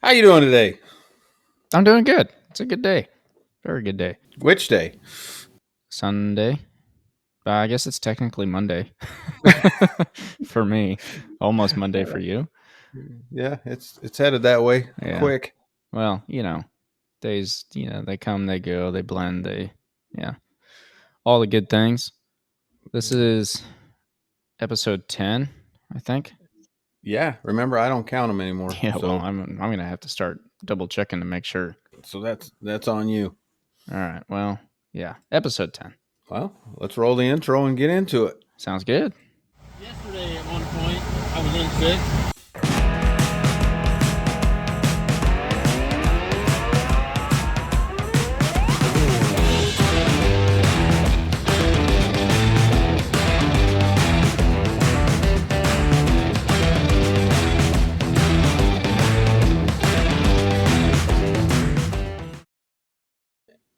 How you doing today? I'm doing good. It's a good day. Very good day. Which day? Sunday. I guess it's technically Monday for me. Almost Monday for you. Yeah, it's headed that way. Yeah. Quick. Well, days, they come, they go, they blend, all the good things. This is episode 10, I think. Yeah, remember I don't count them anymore. Yeah, well, So I'm going to have to start double checking to make sure. that's on you. All right. Well, yeah, episode 10. Well, let's roll the intro and get into it. Sounds good. Yesterday at one point, I was in sixth.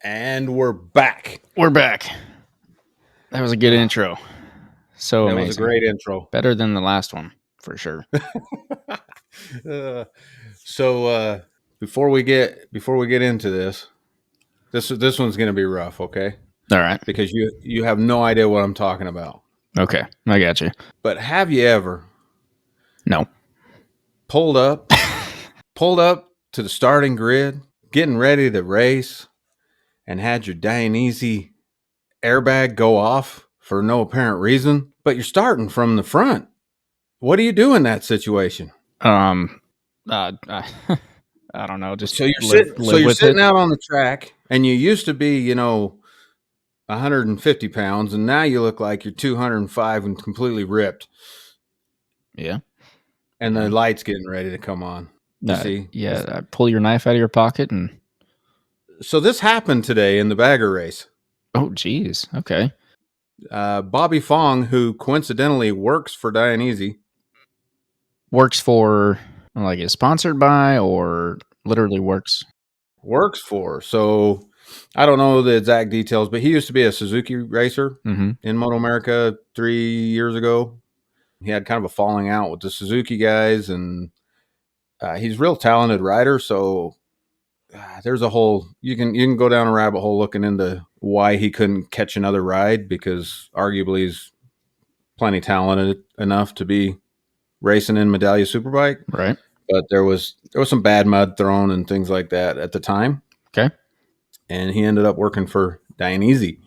And we're back. We're back. That was a good intro. So that amazing. was a great intro. Better than the last one, for sure. So before we get into this one's going to be rough, okay? All right. Because you have no idea what I'm talking about. Okay, I got you. But have you ever No. pulled up to the starting grid, getting ready to race, and had your Dainese airbag go off for no apparent reason, but you're starting from the front? What do you do in that situation? I don't know. Just So you're sitting out on the track, and you used to be, 150 pounds, and now you look like you're 205 and completely ripped. Yeah. And the light's getting ready to come on. You see? Yeah. Pull your knife out of your pocket and. So this happened today in the bagger race. Oh, geez. Okay. Bobby Fong, who coincidentally works for Dainese. Works for, like, is sponsored by, or literally works? Works for. So I don't know the exact details, but he used to be a Suzuki racer in Moto America 3 years ago. He had kind of a falling out with the Suzuki guys, and he's a real talented rider. So there's a whole, you can go down a rabbit hole looking into why he couldn't catch another ride, because arguably he's plenty talented enough to be racing in Medallia Superbike. Right. But there was some bad mud thrown and things like that at the time. Okay. And he ended up working for Dainese.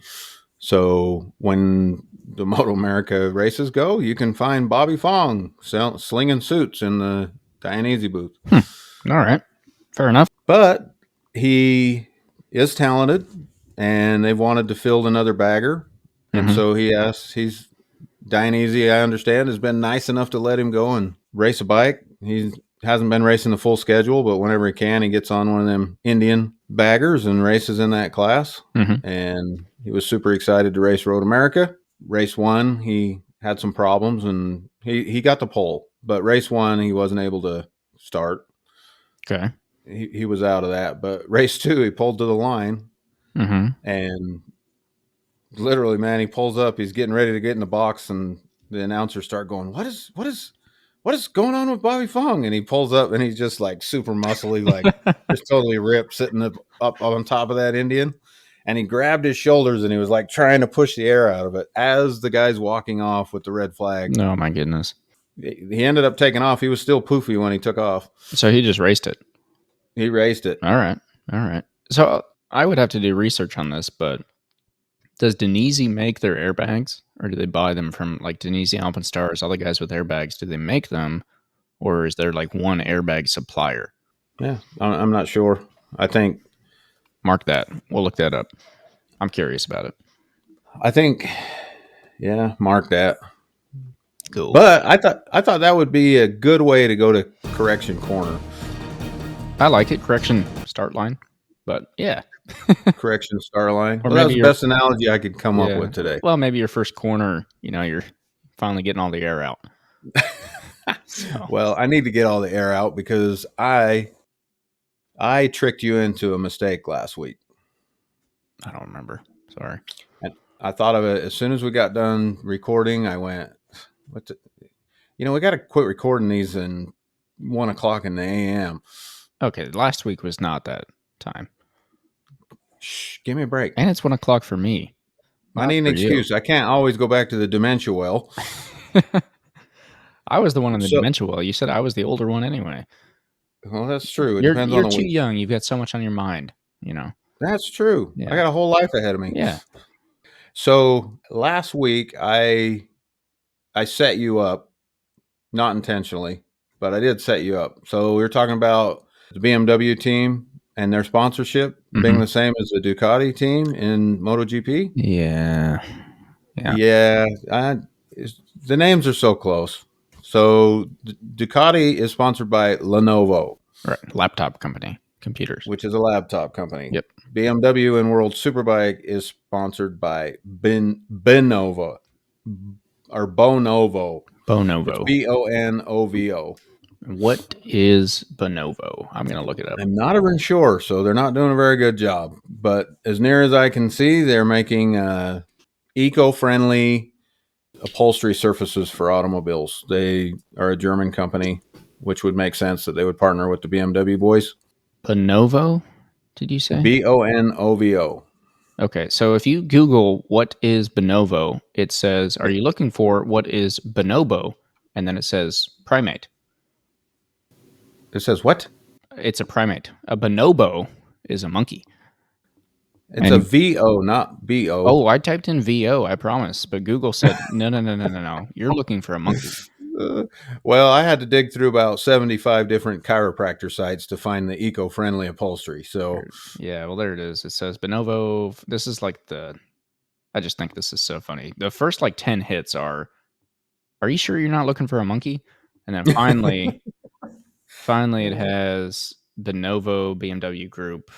So when the Moto America races go, you can find Bobby Fong slinging suits in the Dainese booth. All right. Fair enough. But he is talented, and they've wanted to field another bagger. And so he's Dainese, I understand, has been nice enough to let him go and race a bike. He hasn't been racing the full schedule, but whenever he can, he gets on one of them Indian baggers and races in that class. And he was super excited to race Road America. Race 1, he had some problems, and he got the pole. But race 1, he wasn't able to start. Okay. He was out of that. But race 2, he pulled to the line. And literally, man, he pulls up. He's getting ready to get in the box, and the announcers start going, What is going on with Bobby Fong? And he pulls up, and he's just like super muscly, like just totally ripped, sitting up on top of that Indian. And he grabbed his shoulders, and he was like trying to push the air out of it as the guy's walking off with the red flag. Oh, my goodness. He ended up taking off. He was still poofy when he took off. So he just raced it. He raced it. All right. So I would have to do research on this, but does Dainese make their airbags, or do they buy them from, like, Dainese, Alpenstars, all the guys with airbags? Do they make them, or is there like one airbag supplier? Yeah, I'm not sure. I think. Mark that. We'll look that up. I'm curious about it. I think, yeah, mark that. Cool. But I thought that would be a good way to go to correction corner. I like it. Correction start line. But yeah. Correction start line. Or well, that was the best analogy I could come up with today. Well, maybe your first corner, you're finally getting all the air out. So. Well, I need to get all the air out because I tricked you into a mistake last week. I don't remember. Sorry. And I thought of it as soon as we got done recording. I went, we got to quit recording these in 1:00 in the a.m. Okay, last week was not that time. Shh, give me a break. And it's 1 o'clock for me. I need an excuse. I can't always go back to the dementia well. I was the one in the So- dementia well. You said I was the older one anyway. Well, that's true. It You're depends on the too week. young. You've got so much on your mind, That's true. Yeah. I got a whole life ahead of me. Yeah. So last week I set you up, not intentionally, but I did set you up. So we were talking about the BMW team and their sponsorship being the same as the Ducati team in MotoGP. Yeah. Yeah, the names are so close. So Ducati is sponsored by Lenovo, Right. Laptop company. Computers. which is a laptop company. Yep. BMW and World Superbike is sponsored by Bonovo or Bonovo. Bonovo. It's Bonovo. What is Bonovo? I'm going to look it up. I'm not even sure, so they're not doing a very good job. But as near as I can see, they're making eco-friendly upholstery surfaces for automobiles. They are a German company, which would make sense that they would partner with the BMW boys. Bonovo, did you say? Bonovo. Okay, so if you Google what is Bonovo, it says, are you looking for what is bonobo? And then it says primate. It says what? It's a primate. A bonobo is a monkey. It's a VO, not BO. Oh, I typed in VO, I promise. But Google said, no. You're looking for a monkey. Well, I had to dig through about 75 different chiropractor sites to find the eco-friendly upholstery. So, yeah, well, there it is. It says Bonovo. This is like I just think this is so funny. The first 10 hits are you sure you're not looking for a monkey? And then finally it has Bonovo BMW Group,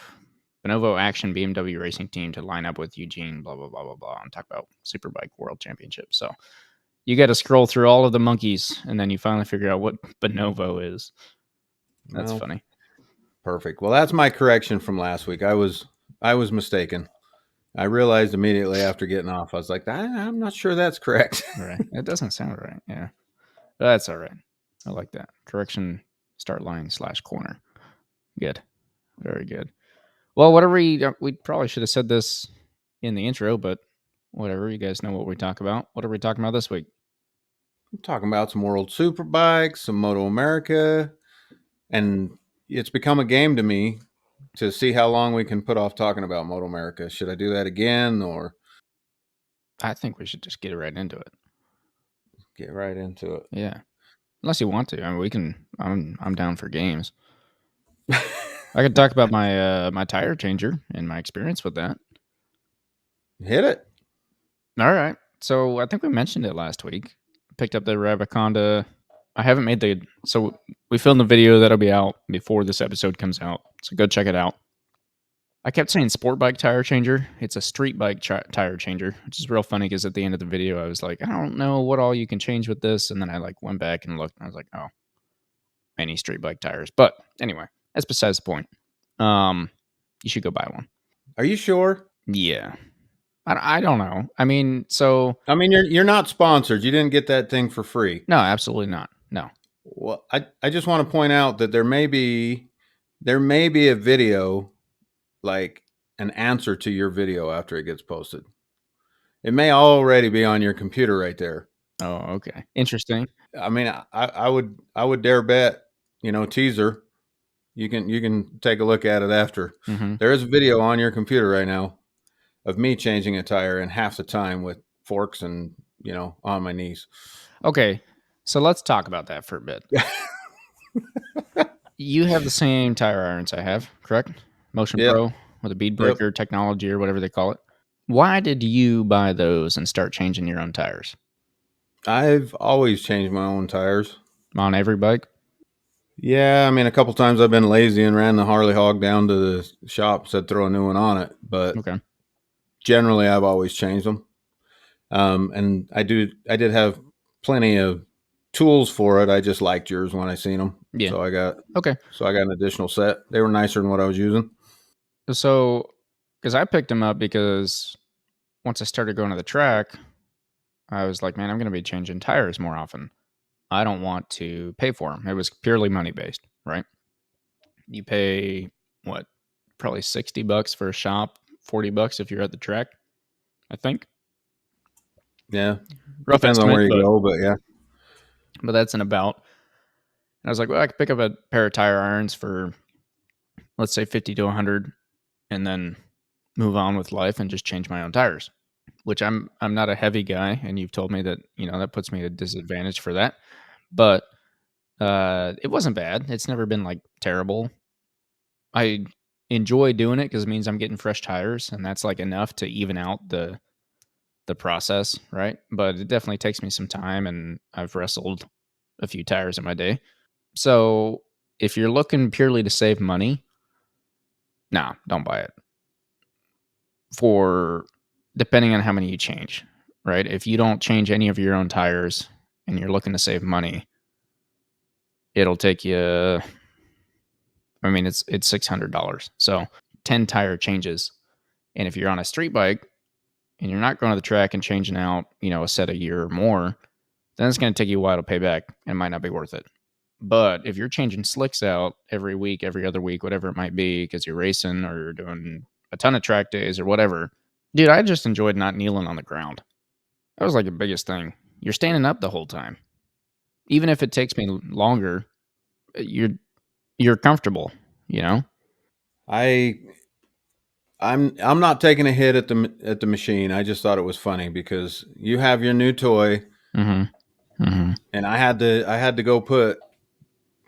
Bonovo Action BMW Racing Team to line up with Eugene, blah, blah, blah, blah, blah, and talk about Superbike World Championship. So you got to scroll through all of the monkeys, and then you finally figure out what Bonovo is. That's funny. Perfect. Well, that's my correction from last week. I was mistaken. I realized immediately after getting off. I was like, I'm not sure that's correct. Right. It doesn't sound right. Yeah. But that's all right. I like that. Correction, start line / corner. Good. Very good. Well, whatever we probably should have said this in the intro, but whatever. You guys know what we talk about. What are we talking about this week? I'm talking about some World Superbikes, some Moto America, and it's become a game to me to see how long we can put off talking about Moto America. Should I do that again, or I think we should just get right into it. Get right into it. Yeah, unless you want to. I mean, we can. I'm down for games. I could talk about my my tire changer and my experience with that. Hit it. All right. So I think we mentioned it last week. Picked up the Rabaconda. I haven't made so we filmed the video that'll be out before this episode comes out. So go check it out. I kept saying sport bike tire changer. It's a street bike tire changer, which is real funny because at the end of the video, I was like, I don't know what all you can change with this. And then I went back and looked and I was like, oh, any street bike tires. But anyway, that's besides the point. You should go buy one. Are you sure? Yeah. I don't know. I mean, you're not sponsored. You didn't get that thing for free. No, absolutely not. No. Well, I just want to point out that there may be a video, like an answer to your video after it gets posted. It may already be on your computer right there. Oh, okay. Interesting. I mean, I would dare bet, teaser. You can take a look at it after. Mm-hmm. There is a video on your computer right now of me changing a tire in half the time with forks and, on my knees. Okay. So let's talk about that for a bit. You have the same tire irons I have, correct? Motion Pro with a bead breaker technology or whatever they call it. Why did you buy those and start changing your own tires? I've always changed my own tires. On every bike? Yeah, I mean, a couple times I've been lazy and ran the Harley Hog down to the shop, said throw a new one on it. But generally, I've always changed them. And I did have plenty of tools for it. I just liked yours when I seen them. Yeah. So I got So I got an additional set. They were nicer than what I was using. So, because I picked them up because once I started going to the track, I was like, man, I'm going to be changing tires more often. I don't want to pay for them. It was purely money based, right? You pay what? Probably $60 for a shop, $40 if you're at the track, I think. Yeah. Rough Depends on estimate, where you go, but yeah. but that's an about. And I was like, well, I could pick up a pair of tire irons for, let's say, 50 to 100, and then move on with life and just change my own tires. Which I'm not a heavy guy, and you've told me that that puts me at a disadvantage for that. But it wasn't bad. It's never been like terrible. I enjoy doing it because it means I'm getting fresh tires, and that's like enough to even out the process, right? But it definitely takes me some time, and I've wrestled a few tires in my day. So if you're looking purely to save money, nah, don't buy it. For depending on how many you change, right? If you don't change any of your own tires and you're looking to save money, it'll take you. I mean, it's $600. So 10 tire changes, and if you're on a street bike and you're not going to the track and changing out, a set a year or more, then it's going to take you a while to pay back and it might not be worth it. But if you're changing slicks out every week, every other week, whatever it might be, because you're racing or you're doing a ton of track days or whatever, dude, I just enjoyed not kneeling on the ground. That was like the biggest thing. You're standing up the whole time. Even if it takes me longer, you're comfortable, I'm not taking a hit at the machine. I just thought it was funny because you have your new toy, and I had to go put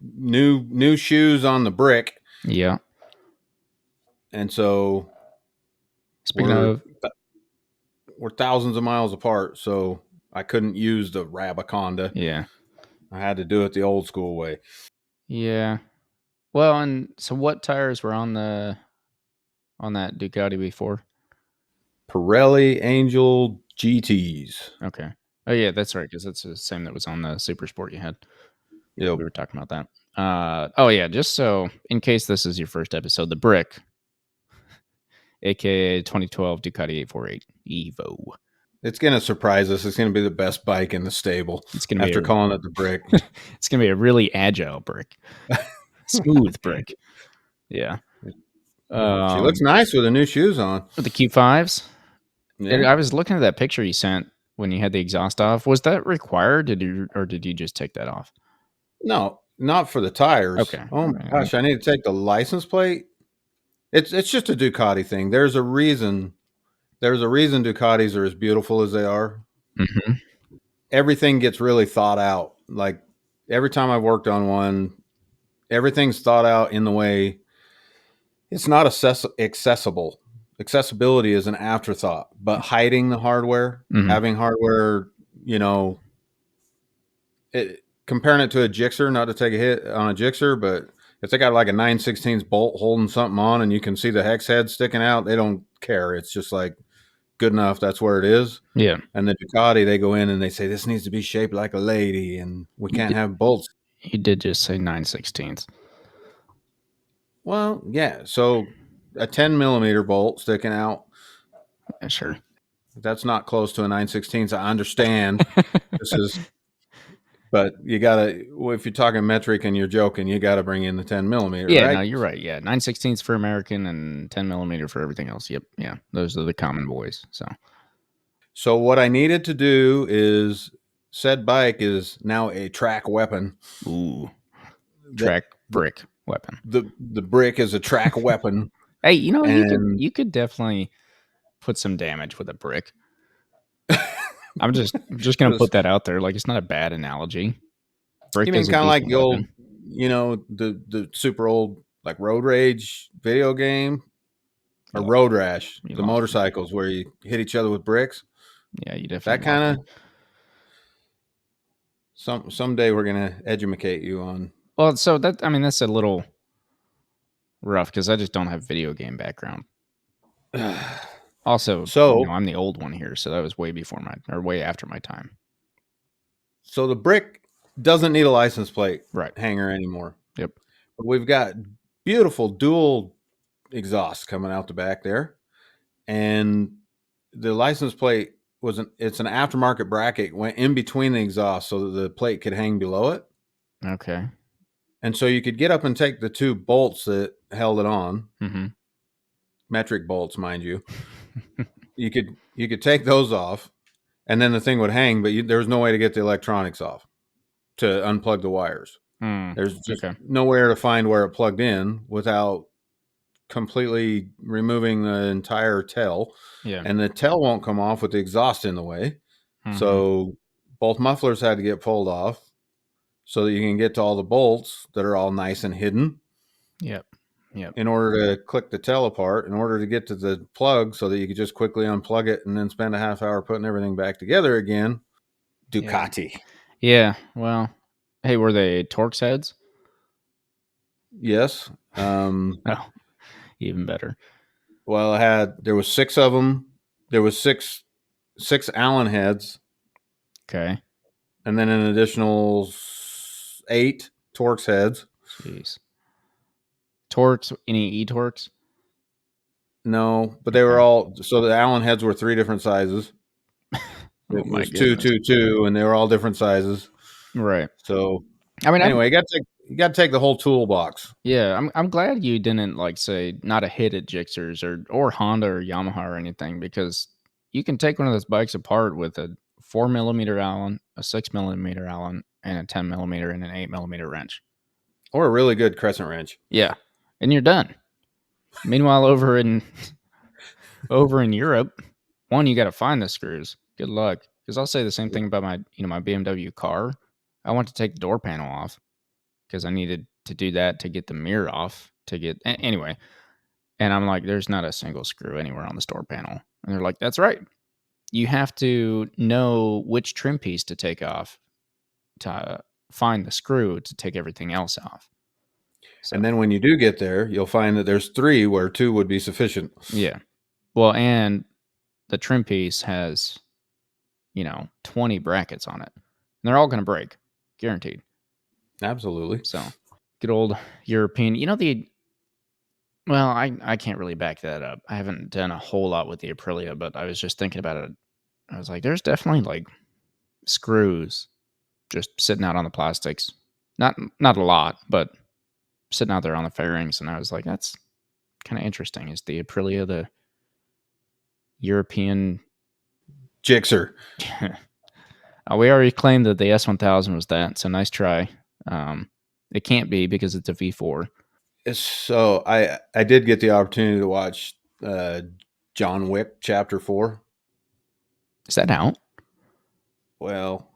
new shoes on the brick. Yeah. And so Speaking of, we're thousands of miles apart, so I couldn't use the Rabaconda. yeah. I had to do it the old school way. Yeah. Well, and so what tires were on that Ducati before? Pirelli Angel GTs. Okay. Oh yeah, that's right, because that's the same that was on the Super Sport you had. Yep. We were talking about that. Oh yeah, just so in case this is your first episode, the Brick, aka 2012 Ducati 848 Evo. It's gonna surprise us. It's gonna be the best bike in the stable. It's gonna be after calling it the Brick. It's gonna be a really agile brick, smooth brick. Yeah. She looks nice with the new shoes on. With the Q5s. Yeah. I was looking at that picture you sent when you had the exhaust off. Was that required? Did you just take that off? No, not for the tires. Okay. Oh my gosh, I need to take the license plate. It's just a Ducati thing. There's a reason Ducatis are as beautiful as they are. Mm-hmm. Everything gets really thought out. Like every time I've worked on one, everything's thought out in the way it's not accessible. Accessibility is an afterthought, but hiding the hardware, having hardware, comparing it to a Gixxer, not to take a hit on a Gixxer, but if they got like a 9/16 bolt holding something on and you can see the hex head sticking out, they don't care. It's just like good enough. That's where it is. Yeah. And the Ducati, they go in and they say, this needs to be shaped like a lady and we can't have bolts. You did just say 9/16. Well, yeah. So a 10 millimeter bolt sticking out. Yeah, sure. That's not close to a 9/16. I understand. But you gotta, if you're talking metric and you're joking, you gotta bring in the 10 millimeter. Yeah, right? no, you're right. Yeah, 9/16 for American and 10 millimeter for everything else. Yep, yeah, those are the common boys. So what I needed to do is said bike is now a track weapon. Ooh, track brick weapon. The brick is a track weapon. Hey, you could definitely put some damage with a brick. I'm just gonna put that out there. Like, it's not a bad analogy. Brick, you mean kind of like the old, the super old like Road Rage video game, or Road Rash, the motorcycles where you hit each other with bricks. Yeah, you definitely that kind of. Someday we're gonna educate you on. Well, so that's a little rough because I just don't have video game background. Also, I'm the old one here, so that was way after my time. So the brick doesn't need a license plate right hanger anymore. Yep. But we've got beautiful dual exhausts coming out the back there, and the license plate it's an aftermarket bracket, went in between the exhaust so that the plate could hang below it. Okay. And so you could get up and take the 2 bolts that held it on, Mm-hmm. metric bolts, mind you. You could take those off, and then the thing would hang, but there was no way to get the electronics off to unplug the wires. There's just nowhere to find where it plugged in without completely removing the entire tail. Yeah. And the tail won't come off with the exhaust in the way. Mm-hmm. So both mufflers had to get pulled off so that you can get to all the bolts that are all nice and hidden. Yep. In order to click the tail apart, in order to get to the plug so that you could just quickly unplug it and then spend a half hour putting everything back together again. Ducati. Yeah. Well, hey, were they Torx heads? Yes. Oh, even better. Well, there was 6 of them. There was six Allen heads. Okay. And then an additional 8 Torx heads. Jeez. Torx, any E-Torx? No, but they were all, so the Allen heads were 3 different sizes. It was 2, 2, 2, and they were all different sizes. Right. So, I mean, anyway, you got to take the whole toolbox. Yeah, I'm glad you didn't say not a hit at Gixxers or Honda or Yamaha or anything, because you can take one of those bikes apart with a 4mm Allen, a 6mm Allen, and a 10mm and an 8mm wrench, or a really good crescent wrench. Yeah, and you're done. Meanwhile, over in Europe, you got to find the screws. Good luck, because I'll say the same thing about my BMW car. I want to take the door panel off because I needed to do that to get the mirror off anyway. And I'm like, there's not a single screw anywhere on this door panel. And they're like, that's right. You have to know which trim piece to take off to find the screw to take everything else off. So. And then when you do get there, you'll find that there's 3 where 2 would be sufficient. Yeah. Well, and the trim piece has, 20 brackets on it. And they're all going to break. Guaranteed. Absolutely. So, good old European. Well, I can't really back that up. I haven't done a whole lot with the Aprilia, but I was just thinking about it. I was like, there's definitely screws just sitting out on the plastics. Not a lot, but sitting out there on the fairings. And I was like, that's kind of interesting. Is the Aprilia the European Gixxer? We already claimed that the S1000 was that, so nice try. It can't be because it's a V4. So I did get the opportunity to watch John Wick Chapter 4. Is that out? Well,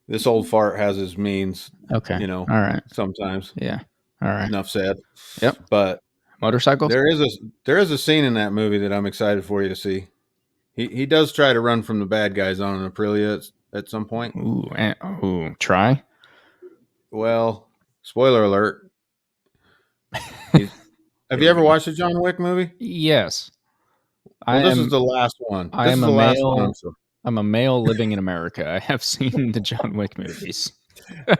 this old fart has his means. Okay. All right. Sometimes. Yeah. All right. Enough said. Yep. But motorcycles? There is a scene in that movie that I'm excited for you to see. He does try to run from the bad guys on an Aprilia at some point. Ooh, try? Well, spoiler alert. Have you ever watched a John Wick movie? Yes. Well, this is the last one. I'm a male living in America. I have seen the John Wick movies.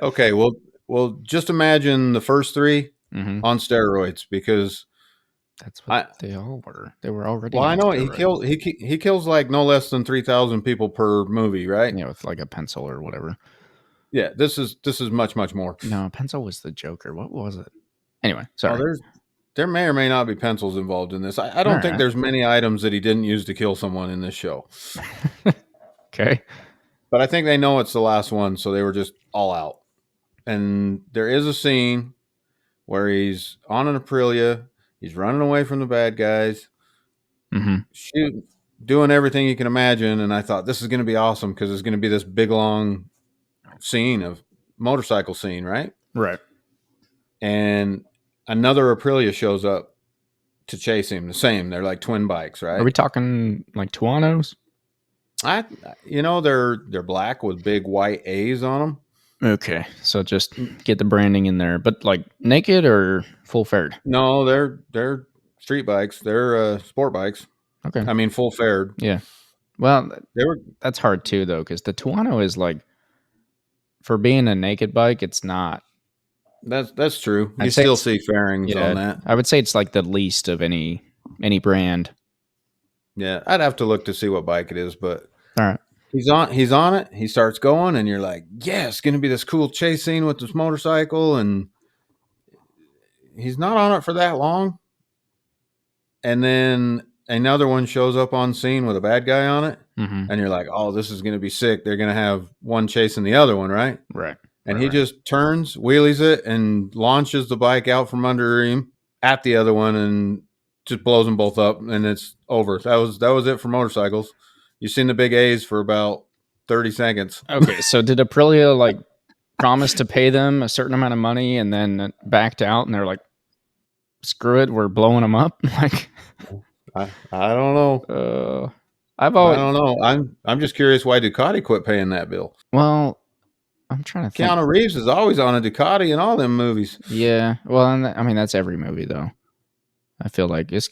Okay, well, just imagine the first 3 on steroids, because that's what they all were. They were already. Well, I know he kills no less than 3,000 people per movie, right? Yeah, with a pencil or whatever. Yeah, this is much more. No, pencil was the Joker. What was it? Anyway, sorry. There may or may not be pencils involved in this. I don't think there's many items that he didn't use to kill someone in this show. Okay. But I think they know it's the last one, so they were just all out. And there is a scene where he's on an Aprilia, he's running away from the bad guys, shooting, doing everything you can imagine. And I thought, this is going to be awesome, because it's going to be this big, long motorcycle scene, right? Right. And another Aprilia shows up to chase him. The same. They're like twin bikes, right? Are we talking Tuanos? They're black with big white A's on them. Okay, so just get the branding in there, but naked or full fared? No, they're street bikes. They're sport bikes. Okay, I mean full fared. Yeah. Well, that's hard too, though, because the Tuano is for being a naked bike, it's not. That's true. You still see fairings on that. I would say it's the least of any brand. Yeah, I'd have to look to see what bike it is, but all right, He's on it. He starts going, and you're like, yeah, it's going to be this cool chase scene with this motorcycle. And he's not on it for that long. And then another one shows up on scene with a bad guy on it. Mm-hmm. And you're like, oh, this is going to be sick. They're going to have one chasing the other one, right? Right. And he just turns, wheelies it, and launches the bike out from under him at the other one and just blows them both up. And it's over. That was it for motorcycles. You've seen the big A's for about 30 seconds. Okay, so did Aprilia like promise to pay them a certain amount of money and then backed out and they're like, screw it, we're blowing them up? Like, I don't know. I don't know. I'm just curious why Ducati quit paying that bill. Well, I'm trying to think. Keanu Reeves is always on a Ducati in all them movies. Yeah, well, I mean that's every movie though. I feel like it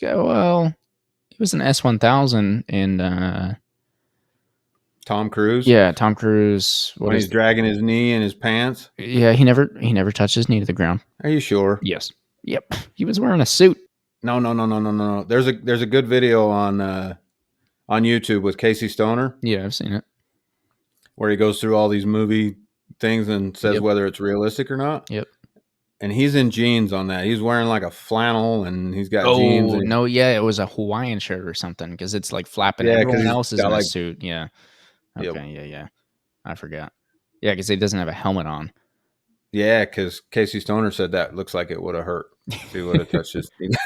was an S1000 in Tom Cruise. Yeah, Tom Cruise. When he's dragging his knee in his pants. Yeah, he never touched his knee to the ground. Are you sure? Yes. Yep. He was wearing a suit. No. There's a good video on YouTube with Casey Stoner. Yeah, I've seen it. Where he goes through all these movie things and says whether it's realistic or not. Yep. And he's in jeans on that. He's wearing like a flannel and he's got jeans. Oh, no, yeah, it was a Hawaiian shirt or something because it's like flapping. Yeah, everyone else is in a suit. Yeah. Okay, yeah. I forgot. Yeah, because he doesn't have a helmet on. Yeah, because Casey Stoner said that looks like it would have hurt if he would have touched his feet.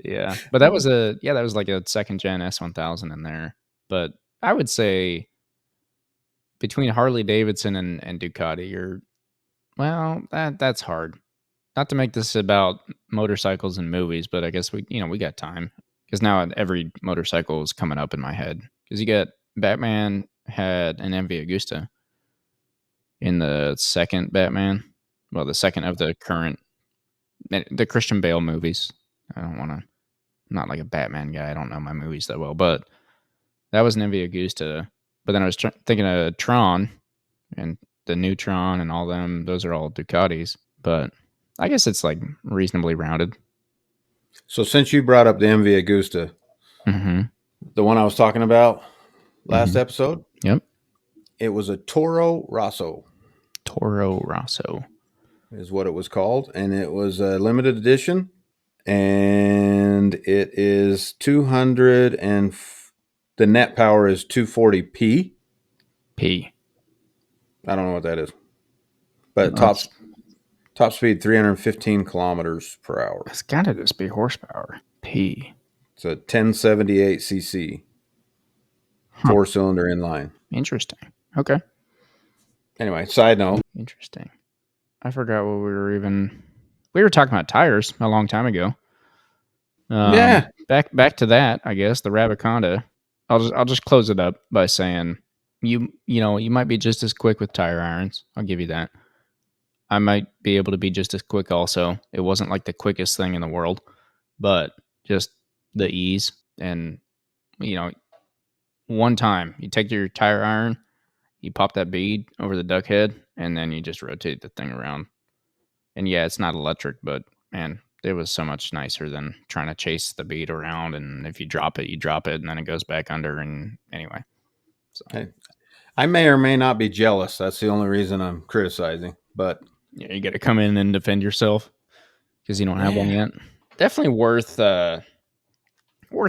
Yeah, but that was like a second gen S1000 in there. But I would say between Harley Davidson and Ducati, that's hard. Not to make this about motorcycles and movies, but I guess we got time because now every motorcycle is coming up in my head because you got Batman had an MV Agusta in the second Batman. Well, the second of the Christian Bale movies. I'm not like a Batman guy. I don't know my movies that well, but that was an MV Agusta. But then I was thinking of Tron and the new Tron and all them. Those are all Ducatis, but I guess it's like reasonably rounded. So since you brought up the MV Agusta, the one I was talking about last episode, yep, it was a Toro Rosso. Toro Rosso is what it was called, and it was a limited edition, and it is 200 and the net power is 240 P. I don't know what that is, but top speed 315 kilometers per hour. It's got to just be horsepower. P. It's a 1078 cc, 4-cylinder inline. Interesting. Okay. Anyway, side note. Interesting. I forgot what we were talking about tires a long time ago. Yeah. Back to that, I guess, the Rabaconda. I'll just close it up by saying you might be just as quick with tire irons. I'll give you that. I might be able to be just as quick also. It wasn't like the quickest thing in the world, but just the ease and one time you take your tire iron, you pop that bead over the duck head, and then you just rotate the thing around. And yeah, it's not electric, but man, it was so much nicer than trying to chase the bead around. And if you drop it, and then it goes back under. And anyway, so I may or may not be jealous. That's the only reason I'm criticizing. But yeah, you got to come in and defend yourself because you don't have one yet. Definitely worth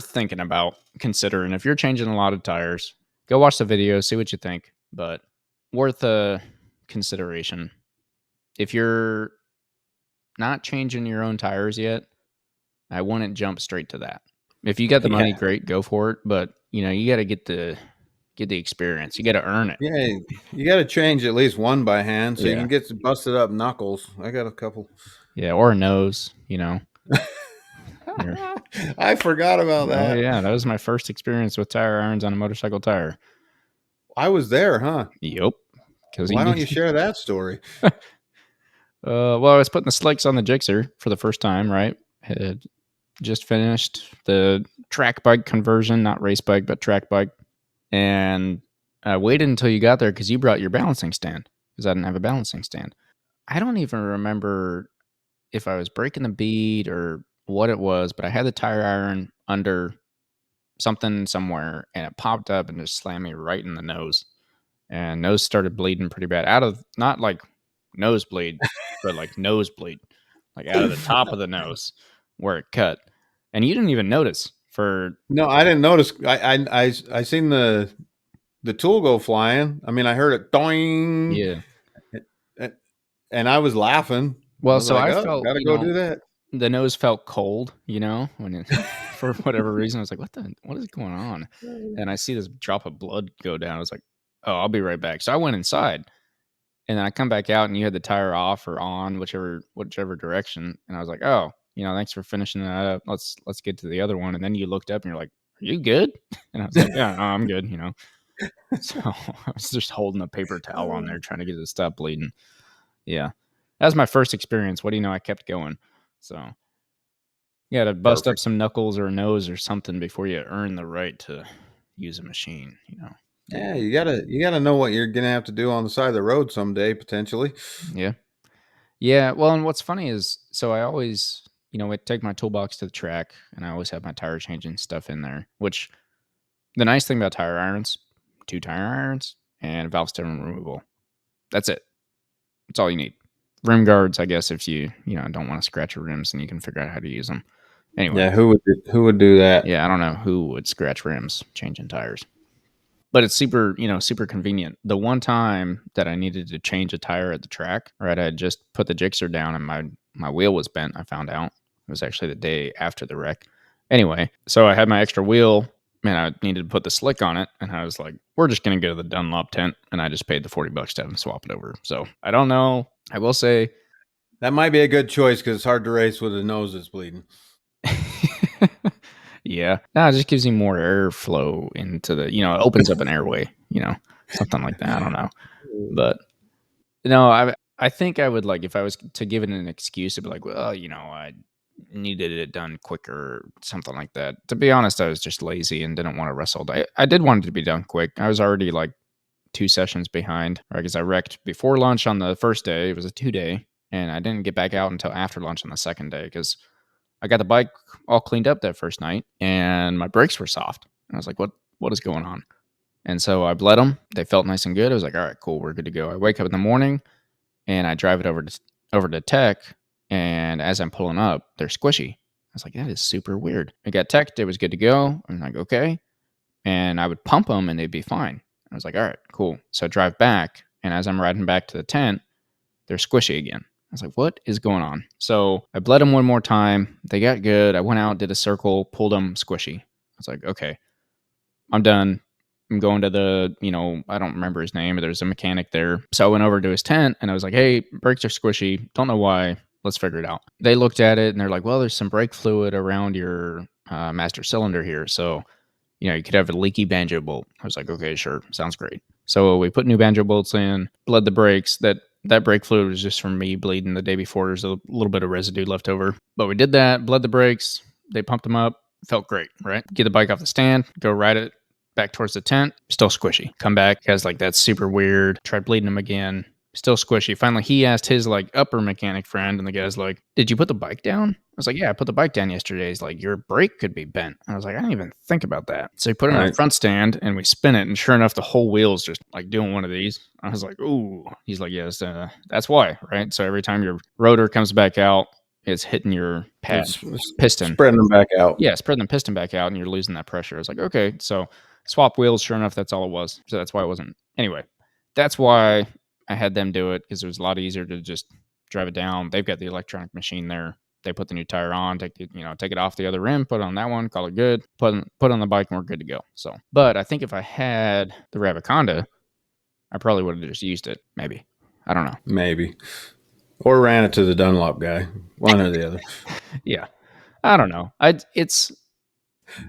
thinking about, considering if you're changing a lot of tires. Go watch the video, see what you think. But worth a consideration. If you're not changing your own tires yet, I wouldn't jump straight to that. If you got the money, great, go for it. But you got to get the experience. You got to earn it. Yeah, you got to change at least one by hand so you can get busted up knuckles. I got a couple. Yeah, or a nose. I forgot about that. Oh, yeah, that was my first experience with tire irons on a motorcycle tire. I was there, huh? Yep. Why don't you share that story? Well, I was putting the slicks on the Gixxer for the first time, right? Had just finished the track bike conversion, not race bike, but track bike. And I waited until you got there because you brought your balancing stand because I didn't have a balancing stand. I don't even remember if I was breaking the bead or what it was, but I had the tire iron under something somewhere, and it popped up and just slammed me right in the nose. And nose started bleeding pretty bad. Out of, not like nosebleed, but like nosebleed, like out of the top of the nose where it cut. And you didn't even notice for No, I didn't notice. I seen the tool go flying. I mean, I heard it doing, yeah. and I was laughing. I Well, was so like, I "Oh, felt, gotta go do that." the nose felt cold, when it, for whatever reason, I was like, what is going on? And I see this drop of blood go down. I was like, oh, I'll be right back. So I went inside, and then I come back out, and you had the tire off or on, whichever direction. And I was like, oh, thanks for finishing that up. Let's get to the other one. And then you looked up, and you're like, are you good? And I was like, yeah, no, I'm good. So I was just holding a paper towel on there, trying to get it to stop bleeding. Yeah, that was my first experience. What do you know? I kept going. So you got to bust up Perfect. some knuckles or nose or something before you earn the right to use a machine. Yeah, you gotta know what you're gonna have to do on the side of the road someday, potentially. Yeah. Yeah. Well, and what's funny is, so I always, I take my toolbox to the track, and I always have my tire changing stuff in there, which the nice thing about tire irons, 2 tire irons and valve stem removal. That's it. That's all you need. Rim guards, I guess, if you don't want to scratch your rims, and you can figure out how to use them. Anyway, Yeah, who would do that? yeah, I don't know who would scratch rims changing tires, but it's super convenient. The one time that I needed to change a tire at the track, right, I had just put the jigsaw down, and my wheel was bent. I found out it was actually the day after the wreck. Anyway, so I had my extra wheel. Man, I needed to put the slick on it, and I was like, we're just gonna go to the Dunlop tent, and I just paid the $40 to have them swap it over. So I don't know. I will say, That might be a good choice because it's hard to race with a nose that's bleeding. yeah, no, it just gives you more airflow into the, it opens up an airway, something like that. I don't know, but no, I think I would, like, if I was to give it an excuse, it'd be like, well, I needed it done quicker, something like that. To be honest, I was just lazy and didn't want to wrestle. I did want it to be done quick. I was already like 2 sessions behind, right? Because I wrecked before lunch on the first day. It was a 2-day, and I didn't get back out until after lunch on the second day because I got the bike all cleaned up that first night, and my brakes were soft. And I was like, what is going on? And so I bled them. They felt nice and good. I was like, all right, cool, we're good to go. I wake up in the morning, and I drive it over to tech, and as I'm pulling up, they're squishy. I was like, that is super weird. I got teched. It was good to go. I'm like, okay. And I would pump them, and they'd be fine. I was like, all right, cool. So I drive back, and as I'm riding back to the tent, they're squishy again. I was like, what is going on? So I bled them one more time. They got good. I went out, did a circle, pulled them, squishy. I was like, okay, I'm done. I'm going to the, I don't remember his name, but there's a mechanic there. So I went over to his tent, and I was like, hey, brakes are squishy. Don't know why. Let's figure it out. They looked at it, and they're like, well, there's some brake fluid around your master cylinder here. So, you could have a leaky banjo bolt. I was like, okay, sure. Sounds great. So we put new banjo bolts in, bled the brakes. That brake fluid was just from me bleeding the day before. There's a little bit of residue left over. But we did that, bled the brakes. They pumped them up. Felt great, right? Get the bike off the stand, go ride it back towards the tent. Still squishy. Come back. Guy's like, that's super weird. Tried bleeding him again. Still squishy. Finally, he asked his upper mechanic friend, and the guy's like, did you put the bike down? I was like, yeah, I put the bike down yesterday. He's like, your brake could be bent. I was like, I didn't even think about that. So he put it on a front stand, and we spin it, and sure enough, the whole wheel's just doing one of these. I was like, ooh. He's like, yes, that's why, right? So every time your rotor comes back out, it's hitting your pad piston. Spreading them back out. Yeah, spreading the piston back out, and you're losing that pressure. I was like, okay, so swap wheels. Sure enough, that's all it was. So that's why it wasn't. Anyway, that's why I had them do it, because it was a lot easier to just drive it down. They've got the electronic machine there. They put the new tire on, take it off the other rim, put it on that one, call it good, put on the bike, and we're good to go. So, but I think if I had the Rabaconda, I probably would have just used it. Maybe. I don't know. Maybe. Or ran it to the Dunlop guy. One or the other. Yeah. I don't know. I think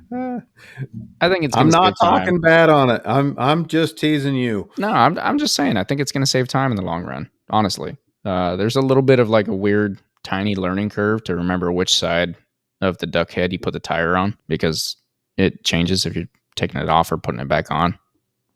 it's I'm not talking bad on it. I'm just teasing you. No, I'm just saying, I think it's going to save time in the long run. Honestly, there's a little bit of a weird, tiny learning curve to remember which side of the duck head you put the tire on, because it changes if you're taking it off or putting it back on.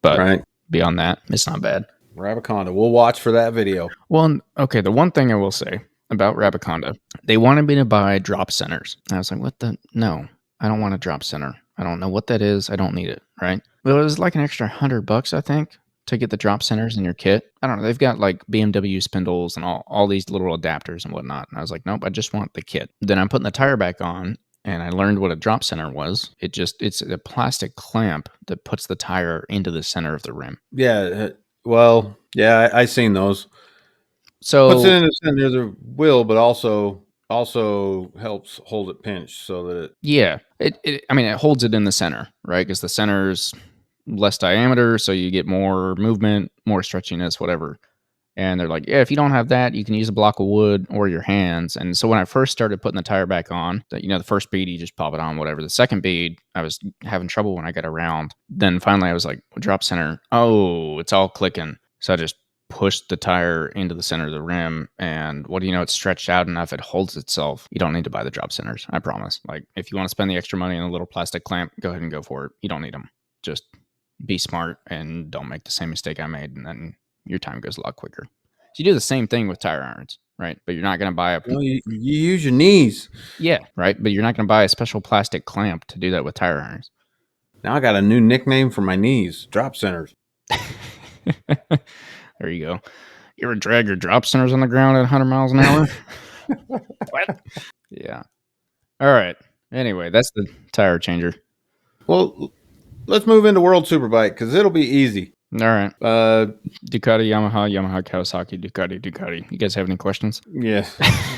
But beyond that, it's not bad. Rabaconda. We'll watch for that video. Well, okay. The one thing I will say about Rabaconda, they wanted me to buy drop centers. I was like, what the? No, I don't want a drop center. I don't know what that is. I don't need it, right? Well, it was like an extra $100, I think, to get the drop centers in your kit. I don't know. They've got like BMW spindles and all these little adapters and whatnot. And I was like, nope, I just want the kit. Then I'm putting the tire back on, and I learned what a drop center was. It's a plastic clamp that puts the tire into the center of the rim. Yeah. Well, yeah, I seen those. So Puts it in the center of the wheel, but also helps hold it pinched so that yeah, it holds it in the center, right? Because the center's less diameter, so you get more movement, more stretchiness, whatever. And they're like, yeah, if you don't have that, you can use a block of wood or your hands. And so when I first started putting the tire back on, the first bead, you just pop it on, whatever. The second bead, I was having trouble when I got around. Then finally I was like, drop center. Oh, it's all clicking. So I just pushed the tire into the center of the rim. And what do you know? It's stretched out enough. It holds itself. You don't need to buy the drop centers. I promise. Like, if you want to spend the extra money on a little plastic clamp, go ahead and go for it. You don't need them. Just be smart and don't make the same mistake I made. And then your time goes a lot quicker. So you do the same thing with tire irons, right? But you're not going to buy you use your knees. Yeah, right. But you're not going to buy a special plastic clamp to do that with tire irons. Now I got a new nickname for my knees: drop centers. There you go. You ever drag your drop centers on the ground at 100 miles an hour? What? Yeah. All right. Anyway, that's the tire changer. Well, let's move into World Superbike because it'll be easy. All right. Ducati, Yamaha, Kawasaki, Ducati. You guys have any questions? Yeah.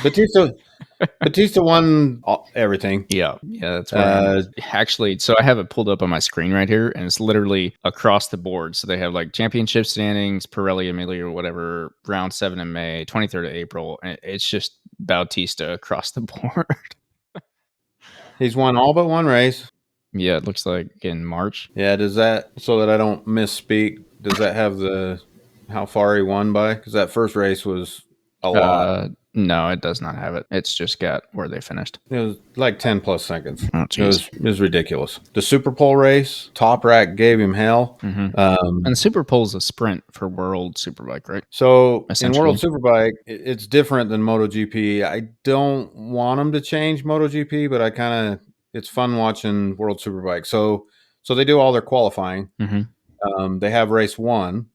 Batista won everything. Yeah, that's right. Actually, so I have it pulled up on my screen right here, and it's literally across the board. So they have like championship standings, Pirelli, Emilia, or whatever, round 7 in May, 23rd of April, and it's just Bautista across the board. He's won all but one race. Yeah, it looks like in March. Yeah, does that, so that I don't misspeak, does that have how far he won by? Because that first race was a lot. No, it does not have it. It's just got where they finished. It was like 10 plus seconds. Oh, geez. It was ridiculous. The Super Pole race, Top Rack gave him hell. Mm-hmm. And the Super Pole's a sprint for World Superbike, right? So in World Superbike, it's different than MotoGP. I don't want them to change MotoGP, but it's fun watching World Superbike. So they do all their qualifying. Mm-hmm. They have race 1.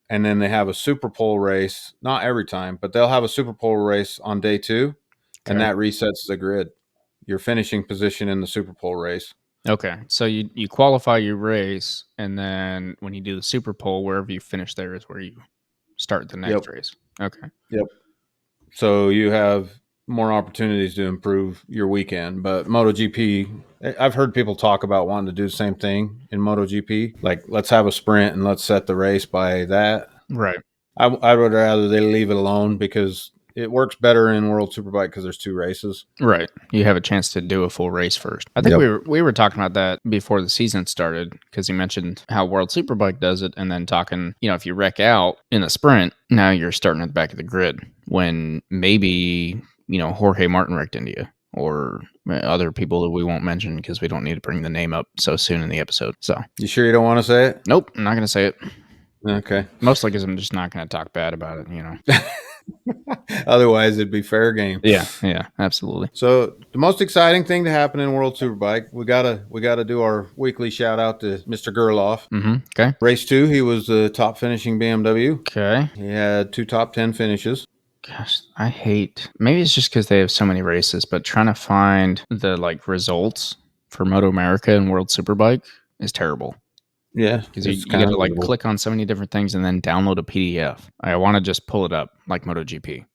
And then they have a Super Pole race, not every time, but they'll have a Super Pole race on day 2, and that resets the grid. Your finishing position in the Super Pole race. Okay, so you qualify your race, and then when you do the Super Pole, wherever you finish there is where you start the next race. Okay. Yep. So you have more opportunities to improve your weekend. But MotoGP, I've heard people talk about wanting to do the same thing in MotoGP. Like, let's have a sprint and let's set the race by that. Right. I would rather they leave it alone because it works better in World Superbike because there's 2 races. Right. You have a chance to do a full race first. I think we were talking about that before the season started because you mentioned how World Superbike does it, and then talking, if you wreck out in a sprint, now you're starting at the back of the grid when maybe, Jorge Martin wrecked into you or other people that we won't mention because we don't need to bring the name up so soon in the episode. So, you sure you don't want to say it? Nope, I'm not going to say it. Okay. Mostly because I'm just not going to talk bad about it, Otherwise, it'd be fair game. Yeah, absolutely. So the most exciting thing to happen in World Superbike, we gotta do our weekly shout out to Mr. Gerloff. Mm-hmm. Okay. Race 2, he was the top finishing BMW. Okay. He had 2 top 10 finishes. Gosh, maybe it's just because they have so many races, but trying to find the results for Moto America and World Superbike is terrible. Yeah, because you got to click on so many different things and then download a PDF. I want to just pull it up like MotoGP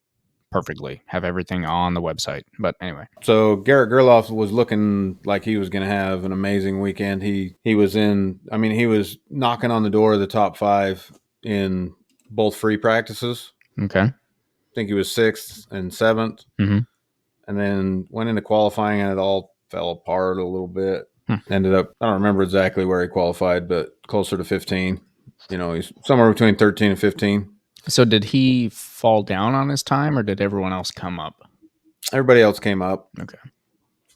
perfectly, have everything on the website. But anyway, so Garrett Gerloff was looking like he was going to have an amazing weekend. He was he was knocking on the door of the top 5 in both free practices. Okay, I think he was 6th and 7th, and then went into qualifying and it all fell apart a little bit. Ended up, I don't remember exactly where he qualified, but closer to 15. He's somewhere between 13 and 15. So did he fall down on his time or did everyone else come up? Everybody else came up. Okay.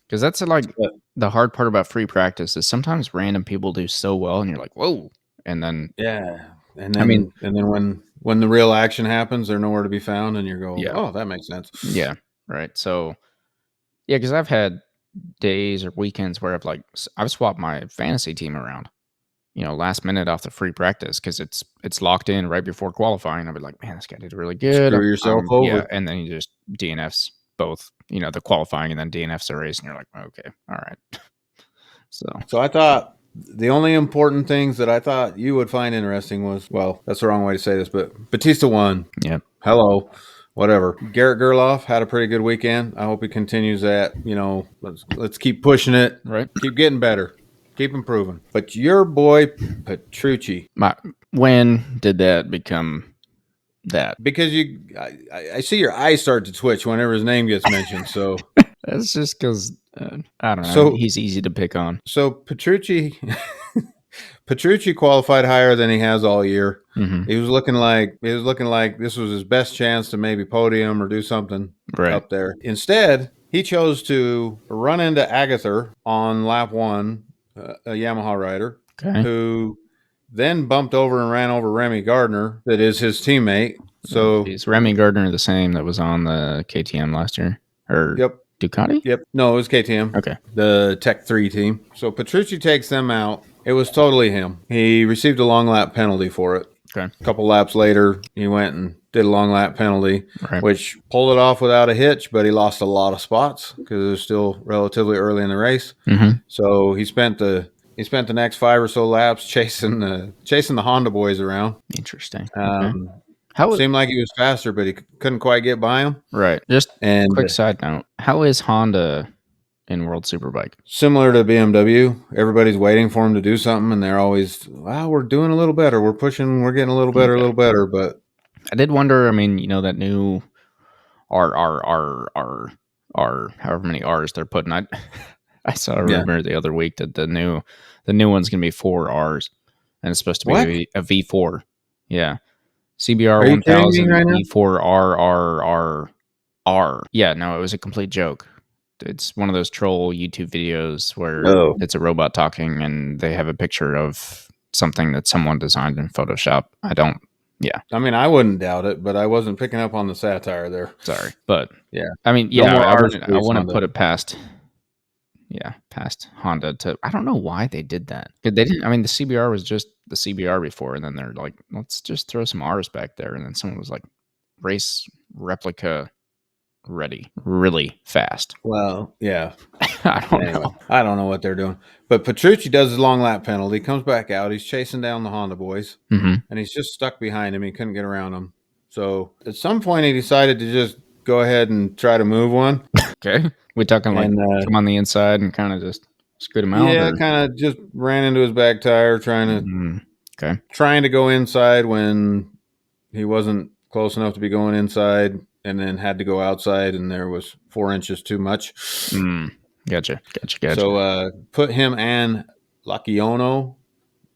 Because that's the hard part about free practice is sometimes random people do so well and you're like, whoa. And then. Yeah. And then, and then when the real action happens, they're nowhere to be found and you're going, oh, that makes sense. Yeah. Right. So, yeah, because I've had days or weekends where I've swapped my fantasy team around, last minute off the free practice because it's locked in right before qualifying. I'll be like, man, this guy did really good. Screw yourself over. Yeah, and then you just DNFs both, the qualifying and then DNFs the race, and you're like, okay, all right. So I thought the only important things that I thought you would find interesting was, well, that's the wrong way to say this, but Batista won. yeah, Hello. Whatever. Garrett Gerloff had a pretty good weekend. I hope he continues that. Let's keep pushing it. right. Keep getting better. Keep improving. But your boy Petrucci, When did that become that? because I see your eyes start to twitch whenever his name gets mentioned. So That's just because I don't know. So- He's easy to pick on. so Petrucci qualified higher than he has all year. Mm-hmm. He was looking like this was his best chance to maybe podium or do something up there. Instead, he chose to run into Agatha on lap 1, a Yamaha rider, Okay. who then bumped over and ran over Remy Gardner, that is his teammate. So Is Remy Gardner the same that was on the KTM last year? Or Yep. Ducati? Yep. No, it was KTM. Okay. The Tech 3 team. So Petrucci takes them out. It was totally him. He received a long lap penalty for it. Okay. A couple laps later, he went and did a long lap penalty, Right. which pulled it off without a hitch, but he lost a lot of spots because it was still relatively early in the race. Mm-hmm. So he spent the next 5 or so laps chasing the Honda boys around. Interesting. Okay. How seemed like he was faster, but he couldn't quite get by him. Right. Just And quick side note: how is Honda in World Superbike? similar to BMW, everybody's waiting for him to do something, and they're always, wow, we're doing a little better. We're pushing. We're getting a little better, a little better. But I did wonder. I mean, that new R, however many R's they're putting. I saw a rumor the other week that the new one's gonna be 4 R's, and it's supposed to be a V4. Yeah, CBR 1000 right now? V4 R. Yeah, no, it was a complete joke. It's one of those troll YouTube videos where it's a robot talking, and they have a picture of something that someone designed in Photoshop. Yeah. I mean, I wouldn't doubt it, but I wasn't picking up on the satire there. Sorry, but yeah, I mean, No more I R's, wouldn't Honda. put it past Honda to. I don't know why they did that. They didn't. I mean, the CBR was just the CBR before, and then they're like, let's just throw some R's back there, and then someone was like, race replica ready, really fast. Well, yeah. I don't know. I don't know what they're doing. But Petrucci does his long lap penalty, comes back out. He's chasing down the Honda boys, Mm-hmm. and he's just stuck behind him. He couldn't get around them. So at some point, he decided to just go ahead and try to move one. Okay, we talking like come on the inside and kind of just scoot him out. Yeah, kind of just ran into his back tire, trying to go inside when he wasn't close enough to be going inside, and then had to go outside, and there was 4 inches too much. Gotcha. So put him and Lacciono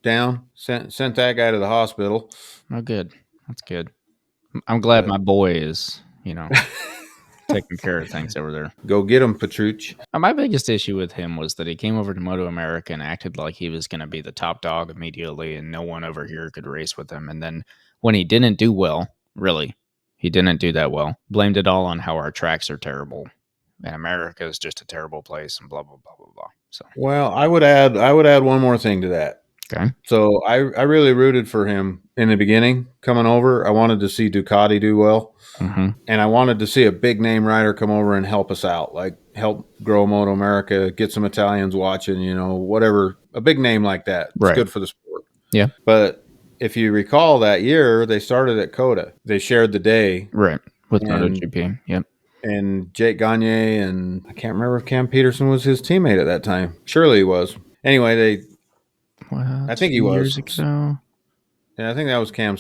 down, sent that guy to the hospital. Oh, good. That's good. I'm glad my boy is, taking care of things over there. Go get him, Petrucci. My biggest issue with him was that he came over to Moto America and acted like he was going to be the top dog immediately, and no one over here could race with him. And then when he didn't do well, really, he didn't do that well, blamed it all on how our tracks are terrible. And America is just a terrible place, and blah, blah, blah, blah, blah. So, well, I would add one more thing to that. Okay. So I really rooted for him in the beginning coming over. I wanted to see Ducati do well. Mm-hmm. And I wanted to see a big name rider come over and help us out, like help grow Moto America, get some Italians watching, whatever, a big name like that. It's good for the sport. Yeah. But if you recall that year, they started at Coda. They shared the day. Right. With MotoGP. Yep. And Jake Gagne, and I can't remember if Cam Peterson was his teammate at that time. Surely he was. Anyway, I think he was. Years ago. Yeah, I think that was Cam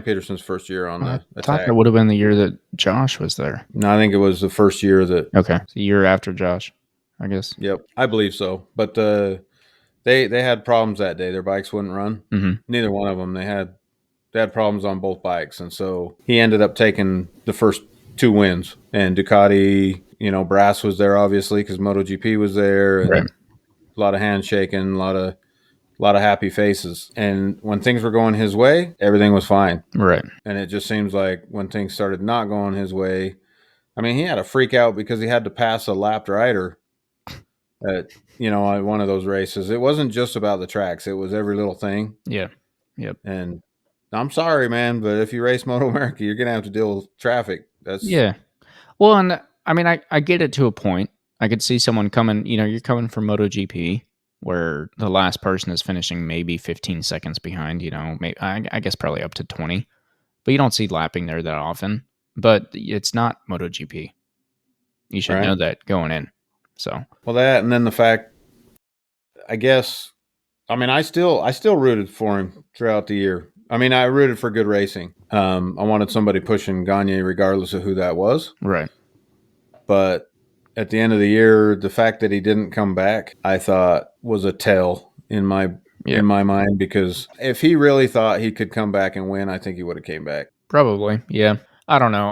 Peterson's first year on the I attack. thought that would have been the year that Josh was there. No, I think it was the first year that. Okay, the year after Josh, I guess. Yep, I believe so. But they had problems that day. Their bikes wouldn't run. Mm-hmm. Neither one of them. They had problems on both bikes, and so he ended up taking the first 2 wins. And Ducati, brass was there obviously because MotoGP was there. And right. A lot of handshaking, a lot of happy faces. And when things were going his way, everything was fine. Right. And it just seems like when things started not going his way, I mean, he had a freak out because he had to pass a lapped rider at at one of those races. It wasn't just about the tracks; it was every little thing. Yeah. Yep. And I'm sorry, man, but if you race Moto America, you're gonna have to deal with traffic. That's Yeah. Well, and I mean, I get it to a point. I could see someone coming, you're coming from MotoGP where the last person is finishing maybe 15 seconds behind, maybe, I guess probably up to 20, but you don't see lapping there that often. But it's not MotoGP. You should know right. that going in. So, Well, that and then the fact, I guess, I mean, I still rooted for him throughout the year. I mean, I rooted for good racing. I wanted somebody pushing Gagne regardless of who that was. right. But at the end of the year, the fact that he didn't come back, I thought was a tell in my Yeah. mind, because if he really thought he could come back and win, I think he would have came back. Probably. Yeah. I don't know.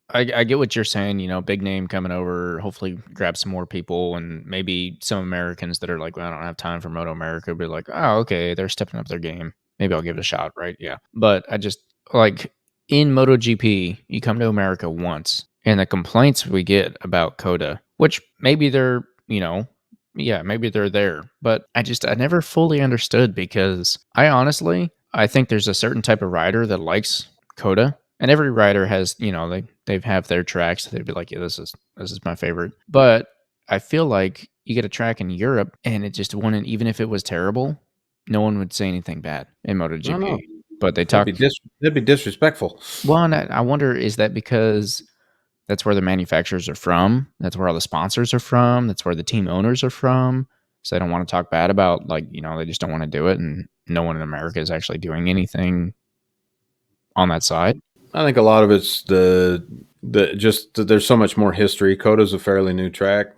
I get what you're saying, big name coming over, hopefully grab some more people and maybe some Americans that are like, well, I don't have time for Moto America, be like, oh, okay, they're stepping up their game. Maybe I'll give it a shot, right? Yeah. But I just like in MotoGP, you come to America once and the complaints we get about Coda, which maybe they're, yeah, maybe they're there. But I never fully understood because I think there's a certain type of rider that likes Coda, and every rider has, they have their tracks. They'd be like, yeah, this is my favorite. But I feel like you get a track in Europe, and it just wouldn't. Even if it was terrible, no one would say anything bad in I don't know. MotoGP. But they talk. That'd be disrespectful. Well, and I wonder, is that because that's where the manufacturers are from? That's where all the sponsors are from. That's where the team owners are from. So they don't want to talk bad about, like, they just don't want to do it, and no one in America is actually doing anything on that side. I think a lot of it's the just that there's so much more history. Coda's a fairly new track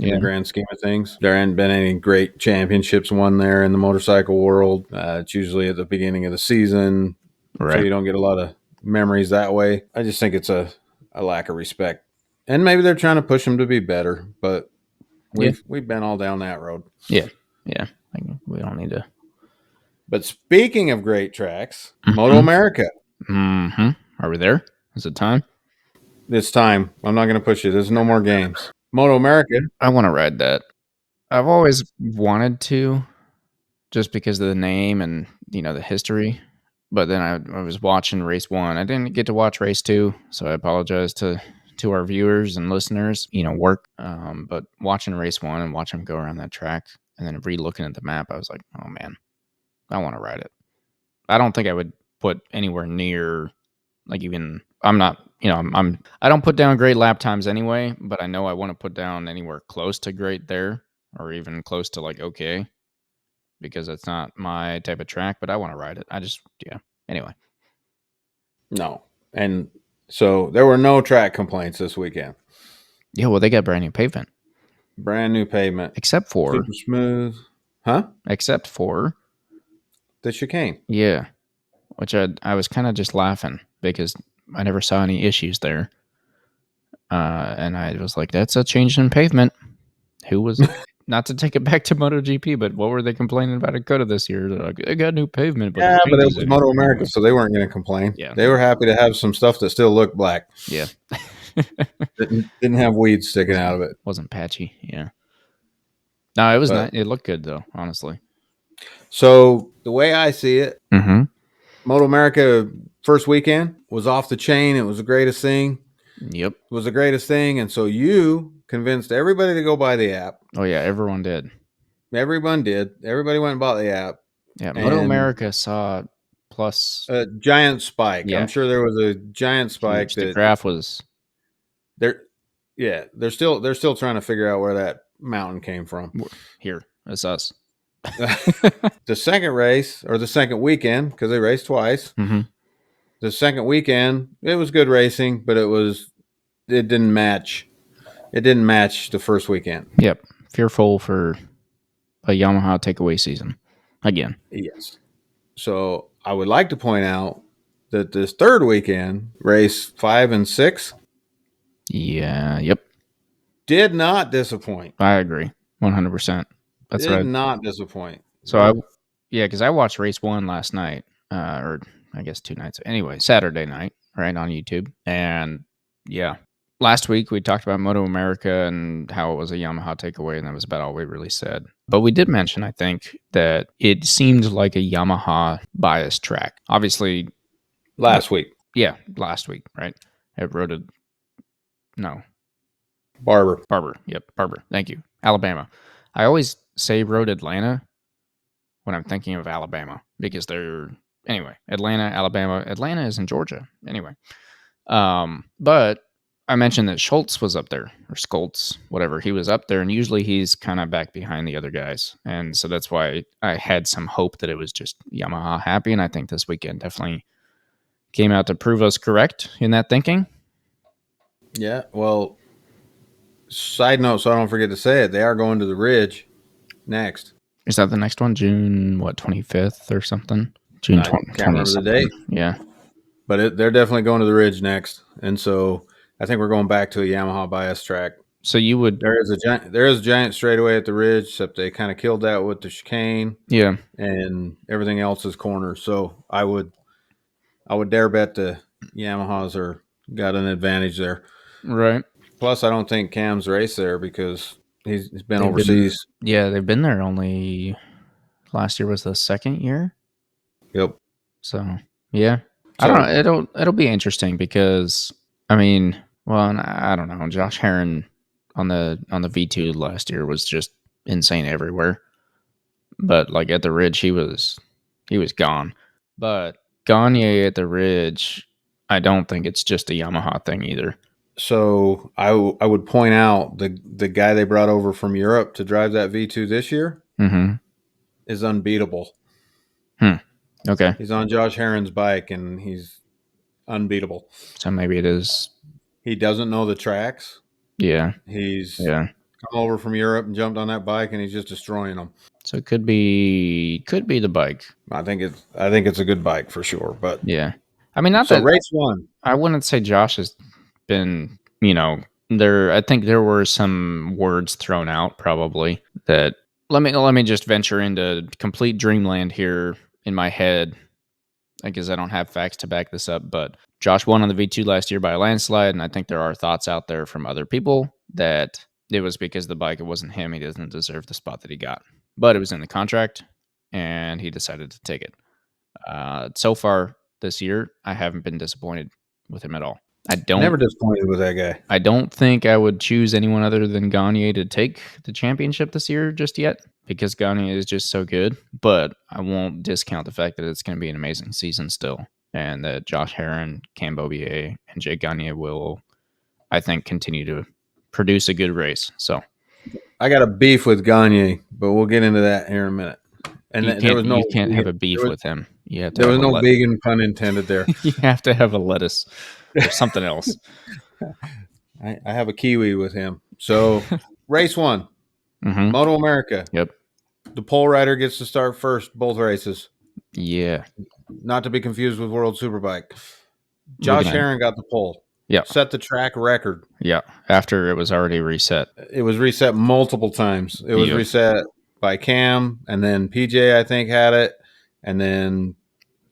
in the grand scheme of things. There hadn't been any great championships won there in the motorcycle world. It's usually at the beginning of the season, Right. so you don't get a lot of memories that way. I just think it's a lack of respect, and maybe they're trying to push them to be better, but we've been all down that road. Yeah. We don't need to. But speaking of great tracks, Mhm. Moto America. Mm-hmm. Are we there? Is it time? It's time. I'm not going to push you. There's no more games. Moto America. I want to ride that. I've always wanted to, just because of the name and the history. But then I was watching race 1. I didn't get to watch race 2, so I apologize to our viewers and listeners. Work. But watching race 1 and watching them go around that track, and then re-looking at the map, I was like, oh man, I want to ride it. I don't think I would put anywhere near, like, even. I'm not. I don't put down great lap times anyway, but I know I want to put down anywhere close to great there, or even close to like okay, because it's not my type of track, but I want to ride it. Anyway. No. And so there were no track complaints this weekend. Yeah, well, they got brand new pavement. Brand new pavement. Except for. Super smooth. Huh? Except for. The chicane. Yeah. Which I was kind of just laughing because I never saw any issues there. And I was like, that's a change in pavement. Who was. Not to take it back to MotoGP, but what were they complaining about at Coda this year? They're like, they got new pavement. But yeah, but it was Moto America, so they weren't going to complain. Yeah. They were happy to have some stuff that still looked black. Yeah. didn't have weeds sticking out of it. Wasn't patchy. Yeah. No, it was not. It looked good, though, honestly. So the way I see it, mm-hmm. Moto America first weekend was off the chain. It was the greatest thing. Yep. It was the greatest thing. And so you convinced everybody to go buy the app. Oh, yeah. Everyone did. Everyone did. Everybody went and bought the app. Yeah. Moto America saw plus a giant spike. Yeah. I'm sure there was a giant spike. The graph was there. Yeah. They're still trying to figure out where that mountain came from. Here. It's us. The second race, or the second weekend, because they raced twice. Mm-hmm. The second weekend, it was good racing, but it didn't match. It didn't match the first weekend. Yep. Fearful for a Yamaha takeaway season again. Yes. So I would like to point out that this third weekend, race 5 and 6. Yeah. Yep. Did not disappoint. I agree. 100%. That's did not disappoint. So because I watched race 1 last night, or I guess 2 nights. Anyway, Saturday night, right on YouTube, and yeah, last week we talked about Moto America and how it was a Yamaha takeaway, and that was about all we really said. But we did mention, I think, that it seemed like a Yamaha biased track. Obviously, last week. Yeah, last week, right? It roaded. No, Barber. Yep, Barber. Thank you. Alabama. I always say Road Atlanta when I'm thinking of Alabama because they're anyway. Atlanta, Alabama. Atlanta is in Georgia. Anyway, but I mentioned that Schultz was up there or Skoltz, whatever. He was up there, and usually he's kind of back behind the other guys, and so that's why I had some hope that it was just Yamaha happy, and I think this weekend definitely came out to prove us correct in that thinking. Yeah. Well. Side note, so I don't forget to say it, they are going to the Ridge next. Is that the next one? June, 25th or something? June 20th. Can't remember the date. Yeah. But they're definitely going to the Ridge next. And so I think we're going back to a Yamaha bias track. So you would... There is a giant straightaway at the Ridge, except they kind of killed that with the chicane. Yeah. And everything else is corners. So I would dare bet the Yamahas got an advantage there. Right. Plus, I don't think Cam's raced there because he's been overseas. They've been there only... Last year was the second year. Yep. So, yeah. I don't know. It'll be interesting because, I mean, well, I don't know. Josh Herron on the V2 last year was just insane everywhere. But, like, at the Ridge, he was gone. But Gagne at the Ridge, I don't think it's just a Yamaha thing either. So I would point out the guy they brought over from Europe to drive that V2 this year is unbeatable. Okay. He's on Josh Herron's bike, and he's unbeatable. So maybe it is. He doesn't know the tracks. Yeah. He's come over from Europe and jumped on that bike, and he's just destroying them. So it could be the bike. I think it's a good bike for sure. But yeah, I mean, not so that race one. I wouldn't say Josh has been, there. I think there were some words thrown out probably that. Let me just venture into complete dreamland here in my head, because I don't have facts to back this up. But Josh won on the V2 last year by a landslide, and I think there are thoughts out there from other people that it was because the bike, it wasn't him. He doesn't deserve the spot that he got, but it was in the contract, and he decided to take it. So far this year, I haven't been disappointed with him at all. Never disappointed with that guy. I don't think I would choose anyone other than Gagne to take the championship this year just yet, because Gagne is just so good. But I won't discount the fact that it's going to be an amazing season still, and that Josh Herron, Cam Beaubier, and Jake Gagne will, I think, continue to produce a good race. So I got a beef with Gagne, but we'll get into that here in a minute. And you can't have a beef with him. You have to. There was no vegan pun intended there. You have to have a lettuce or something else. I have a kiwi with him. So race one, Moto America. Yep. The pole rider gets to start first both races. Yeah. Not to be confused with World Superbike. Josh Herron got the pole. Yeah. Set the track record. Yeah. After it was already reset. It was reset multiple times. It was reset by Cam, and then PJ, I think, had it. And then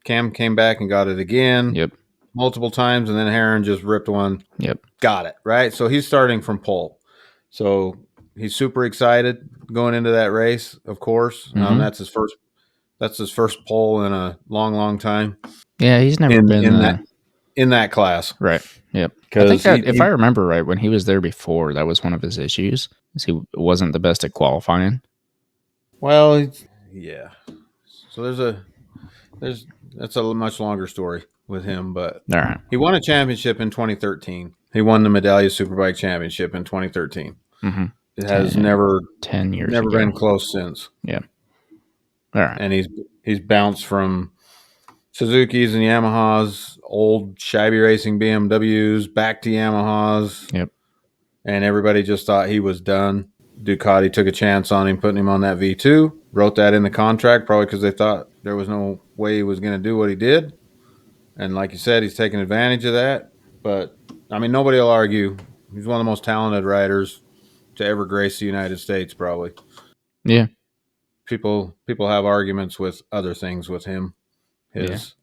Cam came back and got it again. Yep. Multiple times, and then Herron just ripped one. Yep. Got it, right? So he's starting from pole. So he's super excited going into that race, of course. That's his first pole in a long, long time. Yeah, he's never been in that class. Right. Yep. I think that if I remember right, when he was there before, that was one of his issues. Is he wasn't the best at qualifying. Well, yeah. So that's a much longer story with him, but all right. He won a championship in 2013. He won the Medallia Superbike Championship in 2013. It has never 10 years never ago. been close since. Yeah. All right. And he's bounced from Suzuki's and Yamahas, old shabby racing BMWs, back to Yamahas. Yep. And everybody just thought he was done. Ducati took a chance on him, putting him on that V2, wrote that in the contract, probably because they thought there was no way he was going to do what he did. And like you said, he's taking advantage of that. But, I mean, nobody will argue. He's one of the most talented riders to ever grace the United States, probably. Yeah. People have arguments with other things with him. His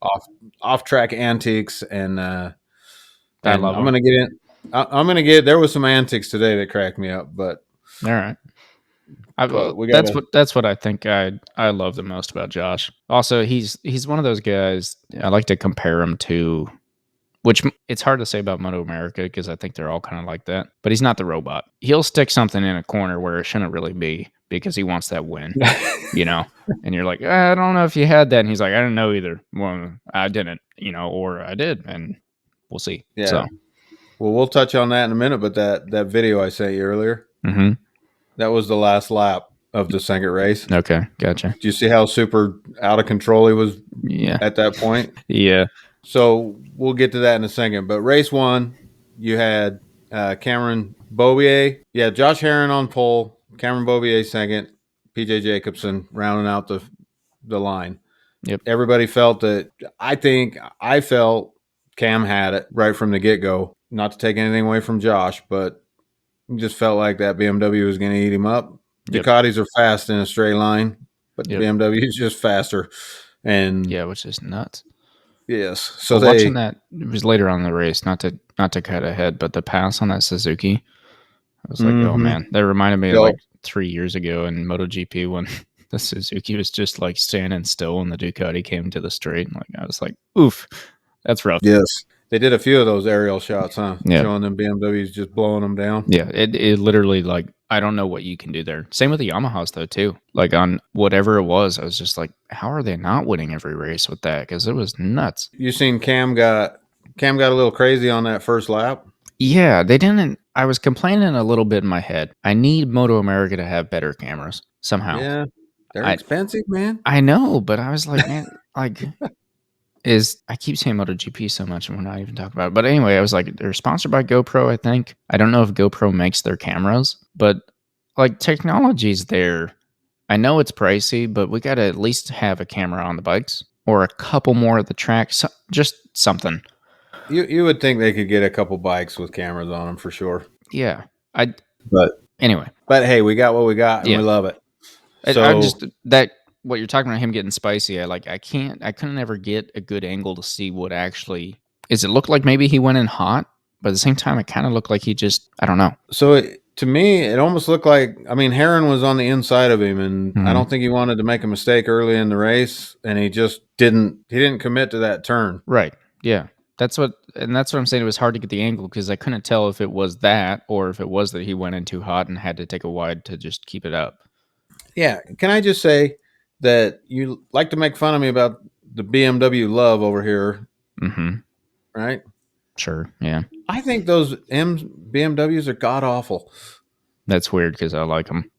off-track antics, and I'm going to get in. I'm gonna get. There was some antics today that cracked me up, but All right. we got That's what I think I love the most about Josh. Also, he's one of those guys I like to compare him to, which it's hard to say about Moto America because I think they're all kind of like that. But he's not the robot. He'll stick something in a corner where it shouldn't really be because he wants that win, you know. And you're like, I don't know if you had that, and he's like, I didn't know either. Well, I didn't, you know, or I did, and we'll see. Yeah. So, well, we'll touch on that in a minute. But that video I sent you earlier, that was the last lap of the second race. Okay, gotcha. Do you see how super out of control he was? Yeah. At that point. Yeah. So we'll get to that in a second. But race one, you had Cameron Beaubier. Yeah, Josh Herron on pole, Cameron Beaubier second, PJ Jacobson rounding out the line. Yep. Everybody felt that. I felt Cam had it right from the get-go. Not to take anything away from Josh, but just felt like that BMW was going to eat him up. Yep. Ducatis are fast in a straight line, but the BMW is just faster. And yeah, which is nuts. Yes. So watching that, it was later on in the race, not to cut ahead, but the pass on that Suzuki, I was like, oh man, that reminded me of like 3 years ago in MotoGP when the Suzuki was just like standing still and the Ducati came to the straight. And like I was like, oof, that's rough. Yes. They did a few of those aerial shots, huh? Yeah. Showing them BMWs just blowing them down. Yeah. It literally, like, I don't know what you can do there. Same with the Yamahas though, too. Like on whatever it was, I was just like, how are they not winning every race with that? Because it was nuts. You seen Cam got a little crazy on that first lap? Yeah, they didn't. I was complaining a little bit in my head. I need Moto America to have better cameras somehow. Yeah. They're expensive, man. I know, but I was like, man, like, I keep saying MotoGP so much and we're not even talking about it. But anyway, I was like, they're sponsored by GoPro, I think. I don't know if GoPro makes their cameras, but like technology's there. I know it's pricey, but we got to at least have a camera on the bikes or a couple more at the track. So, just something. You would think they could get a couple bikes with cameras on them for sure. Yeah. But anyway. But hey, we got what we got and we love it. So I'm just what you're talking about him getting spicy. I couldn't ever get a good angle to see what actually is. It looked like maybe he went in hot, but at the same time, it kind of looked like he just, I don't know. So to me, it almost looked like, I mean, Herron was on the inside of him, and I don't think he wanted to make a mistake early in the race, and he just didn't commit to that turn. Right. Yeah. That's what I'm saying. It was hard to get the angle because I couldn't tell if it was that or if it was that he went in too hot and had to take a wide to just keep it up. Yeah. Can I just say that you like to make fun of me about the BMW love over here? Mm-hmm. Right? Sure. Yeah. I think those BMWs are god awful. That's weird because I like them.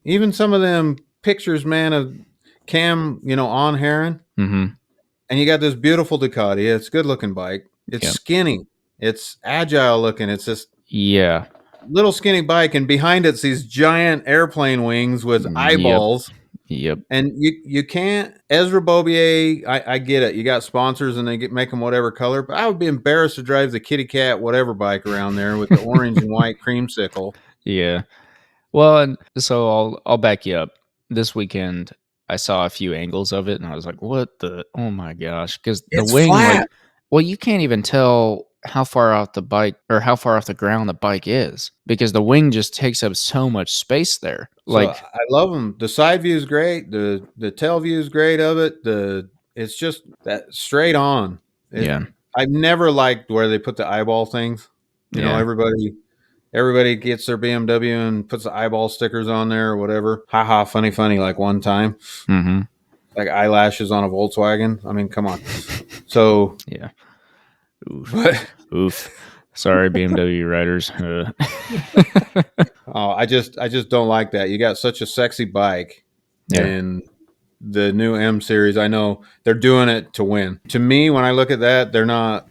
Even some of them pictures, man, of Cam, on Herron. Mm-hmm. And you got this beautiful Ducati. It's a good looking bike. It's skinny. It's agile looking. It's just little skinny bike, and behind it's these giant airplane wings with eyeballs. Yep. And you can't. Ezra Beaubier, I get it. You got sponsors and they make them whatever color, but I would be embarrassed to drive the kitty cat whatever bike around there with the orange and white creamsicle. Yeah. Well, and so I'll back you up. This weekend I saw a few angles of it and I was like, what the, oh my gosh. Because the wing, flat. Well, you can't even tell how far off the bike or how far off the ground the bike is because the wing just takes up so much space there. Like, so I love them. The side view is great. The tail view is great of it. It's just that straight on. I've never liked where they put the eyeball things. You know, everybody gets their BMW and puts the eyeball stickers on there or whatever. Ha funny, like one time. Mm-hmm. Like eyelashes on a Volkswagen. I mean, come on. So yeah. Oof. Sorry, BMW riders. Oh, I just don't like that. You got such a sexy bike, and the new M series. I know they're doing it to win. To me, when I look at that, they're not.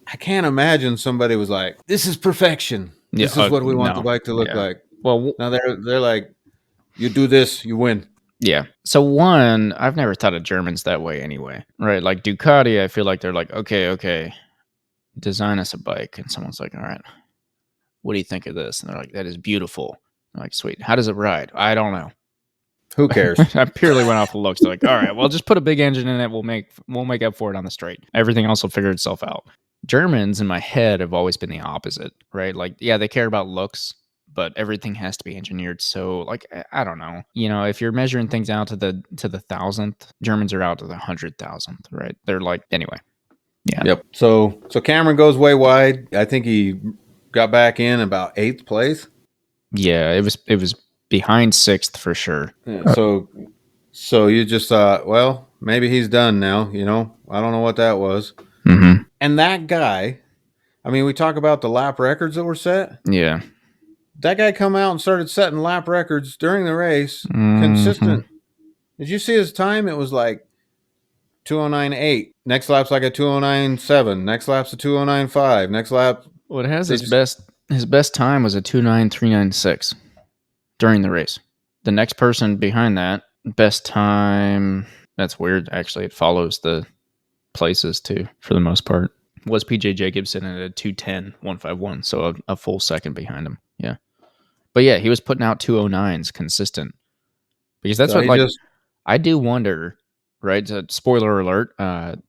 I can't imagine somebody was like, "This is perfection. This is what we want the bike to look like." Well, now they're like, "You do this, you win." Yeah. So one, I've never thought of Germans that way anyway, right? Like Ducati, I feel like they're like, okay, design us a bike. And someone's like, all right, what do you think of this? And they're like, that is beautiful. I'm like, sweet. How does it ride? I don't know. Who cares? I purely went off the looks. They're like, all right, well, just put a big engine in it. We'll make up for it on the straight. Everything else will figure itself out. Germans in my head have always been the opposite, right? Like, yeah, they care about looks, but everything has to be engineered. So, like, I don't know. If you're measuring things out to the 1,000th, Germans are out to the 100,000th, right? They're like, anyway. Yeah. Yep. So Cameron goes way wide. I think he got back in about 8th place. Yeah, it was behind 6th for sure. Yeah, so you just thought, well, maybe he's done now. I don't know what that was. Mm-hmm. And that guy, I mean, we talk about the lap records that were set. Yeah. That guy come out and started setting lap records during the race, consistent. Did you see his time? It was like 209.8. Next lap's like a 209.7. Next lap's a 209.5. Next lap. Well, it has his best time was a 29396 during the race. The next person behind that, best time, that's weird. Actually, it follows the places too, for the most part, was PJ Jacobson at a 210.151, so a full second behind him. Yeah. But yeah, he was putting out 209s consistent. Because that's what, like, I do wonder, right? Spoiler alert, the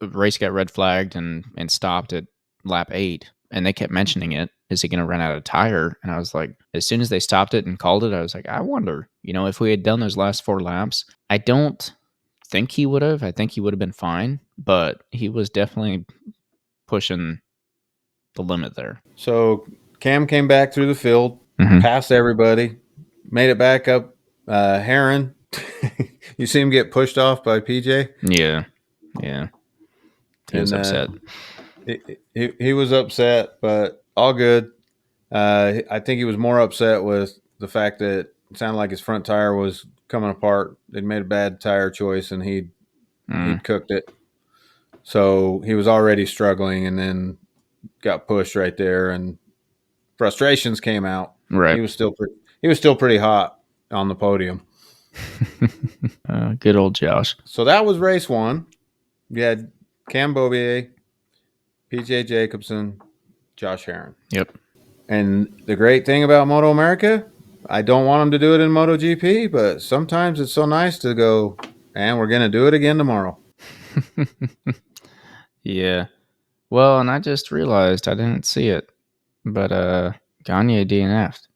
race got red flagged and stopped at lap 8, and they kept mentioning it. Is he going to run out of tire? And I was like, as soon as they stopped it and called it, I was like, I wonder, if we had done those last 4 laps, I don't think he would have. I think he would have been fine, but he was definitely pushing the limit there. So Cam came back through the field, passed everybody, made it back up. Heron, you see him get pushed off by PJ? Yeah. He was upset. He was upset, but all good. I think he was more upset with the fact that it sounded like his front tire was coming apart. They'd made a bad tire choice, and he'd cooked it. So he was already struggling, and then got pushed right there, and frustrations came out. Right. He was still pretty hot on the podium. Good old Josh. So that was race 1. You had Cam Beaubier, PJ Jacobson, Josh Heron. Yep. And the great thing about Moto America, I don't want them to do it in MotoGP, but sometimes it's so nice to go, and we're going to do it again tomorrow. Yeah. Well, and I just realized I didn't see it, but Gagne DNF'd.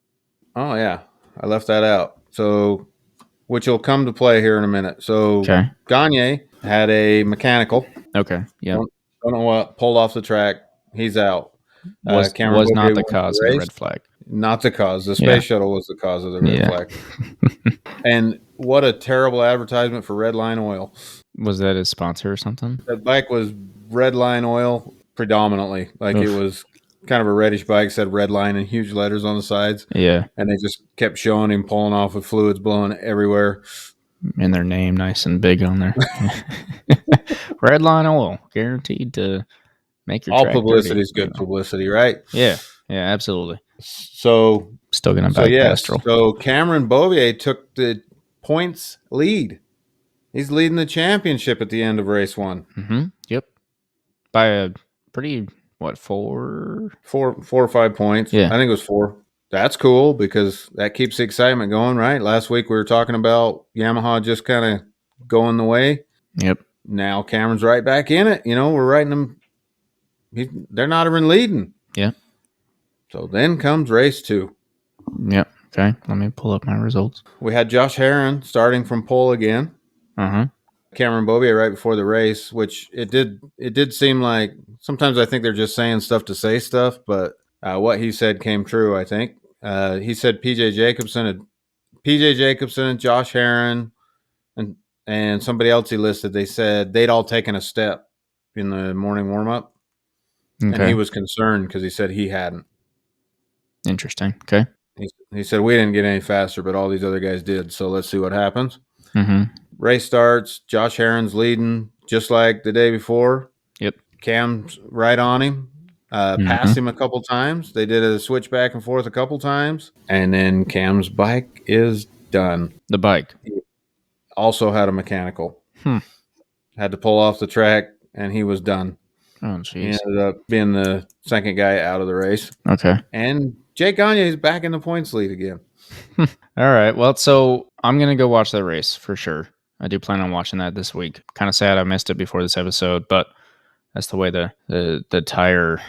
Oh, yeah. I left that out. So, which will come to play here in a minute. So, Gagne had a mechanical. Okay. Yeah. Don't know what, pulled off the track. He's out. Was not the cause of the red flag. Not the cause. The space shuttle was the cause of the red flag. And what a terrible advertisement for Red Line Oil. Was that his sponsor or something? That bike was Red Line Oil predominantly. Like It was kind of a reddish bike, said Red Line in huge letters on the sides. Yeah. And they just kept showing him pulling off with fluids blowing everywhere. And their name nice and big on there. Red Line Oil, guaranteed to make your all track publicity is dirty. good publicity, right? Yeah, absolutely. So still gonna back Castrol. So Cameron Beaubier took the points lead. He's leading the championship at the end of race 1. Mm-hmm. Yep, by a pretty 4 or 5 points. Yeah, I think it was 4. That's cool because that keeps the excitement going, right? Last week we were talking about Yamaha just kind of going the way. Yep. Now Cameron's right back in it. We're writing them. They're not even leading. Yeah. So then comes race 2. Yep. Okay. Let me pull up my results. We had Josh Heron starting from pole again. Cameron Beaubier right before the race, which it did seem like sometimes I think they're just saying stuff to say stuff, but what he said came true, I think. He said PJ Jacobson and Josh Heron and somebody else he listed, they said they'd all taken a step in the morning warm-up. Okay. And he was concerned because he said he hadn't. Interesting. Okay. He said, we didn't get any faster, but all these other guys did, so let's see what happens. Race starts. Josh Heron's leading just like the day before. Yep. Cam's right on him. Passed him a couple times. They did a switch back and forth a couple times. And then Cam's bike is done. The bike. He also had a mechanical. Had to pull off the track, and he was done. Oh, jeez. He ended up being the second guy out of the race. Okay. And Jake Gagne is back in the points lead again. All right. Well, so I'm going to go watch that race for sure. I do plan on watching that this week. Kind of sad I missed it before this episode, but That's the way the tire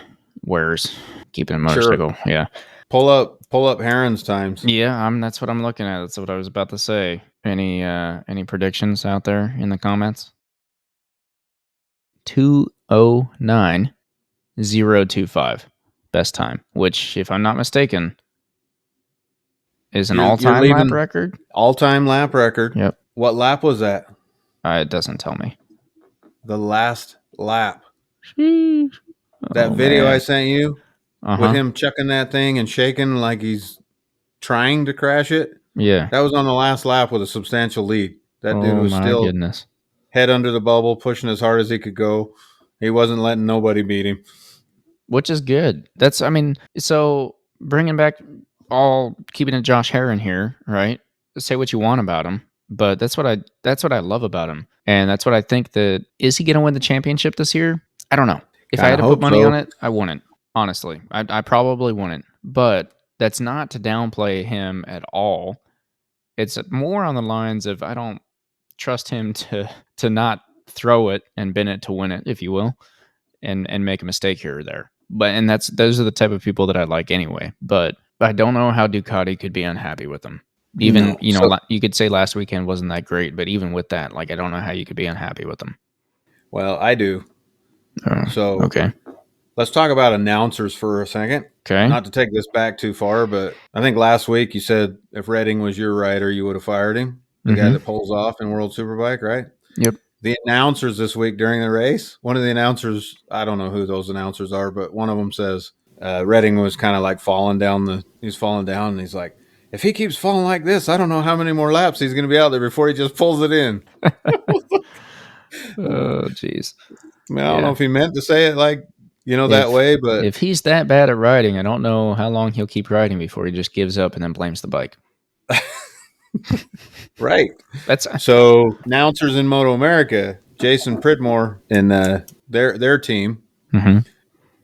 wears. Keeping a motorcycle. Sure. Yeah. Pull up Heron's times. Yeah, that's what I'm looking at. That's what I was about to say. Any predictions out there in the comments? 2:09.025 best time, which, if I'm not mistaken, is an You're all-time lap leaving record. all-time lap record. Yep. What lap was that? It doesn't tell me. The last lap. Sheesh. That Oh, video I man. sent you with him chucking that thing and shaking like he's trying to crash it. Yeah. That was on the last lap with a substantial lead. That dude Oh was my still goodness. head under the bubble, pushing as hard as he could go. He wasn't letting nobody beat him. Which is good. So bringing back keeping it Josh Herrin here, right? Say what you want about him, but that's what I love about him. And that's what I think is he going to win the championship this year? I don't know. If I had to put money on it, I wouldn't. Honestly, I probably wouldn't. But that's not to downplay him at all. It's more on the lines of I don't trust him to not throw it and bin it to win it, if you will, and make a mistake here or there. But those are the type of people that I like anyway. But I don't know how Ducati could be unhappy with him. Even you could say last weekend wasn't that great, but even with that, I don't know how you could be unhappy with them. Well, I do. So okay, let's talk about announcers for a second. Okay. Not to take this back too far, but I think last week you said if Redding was your rider, you would have fired him. The guy that pulls off in World Superbike, right? Yep. The announcers this week during the race, one of the announcers, I don't know who those announcers are, but one of them says Redding was kind of like falling down he's falling down, and he's like, if he keeps falling like this, I don't know how many more laps he's going to be out there before he just pulls it in. Oh, jeez. I mean, I don't know if he meant to say it that way, but if he's that bad at riding, I don't know how long he'll keep riding before he just gives up and then blames the bike. Right. So announcers in Moto America, Jason Pridmore and their team. Mm-hmm.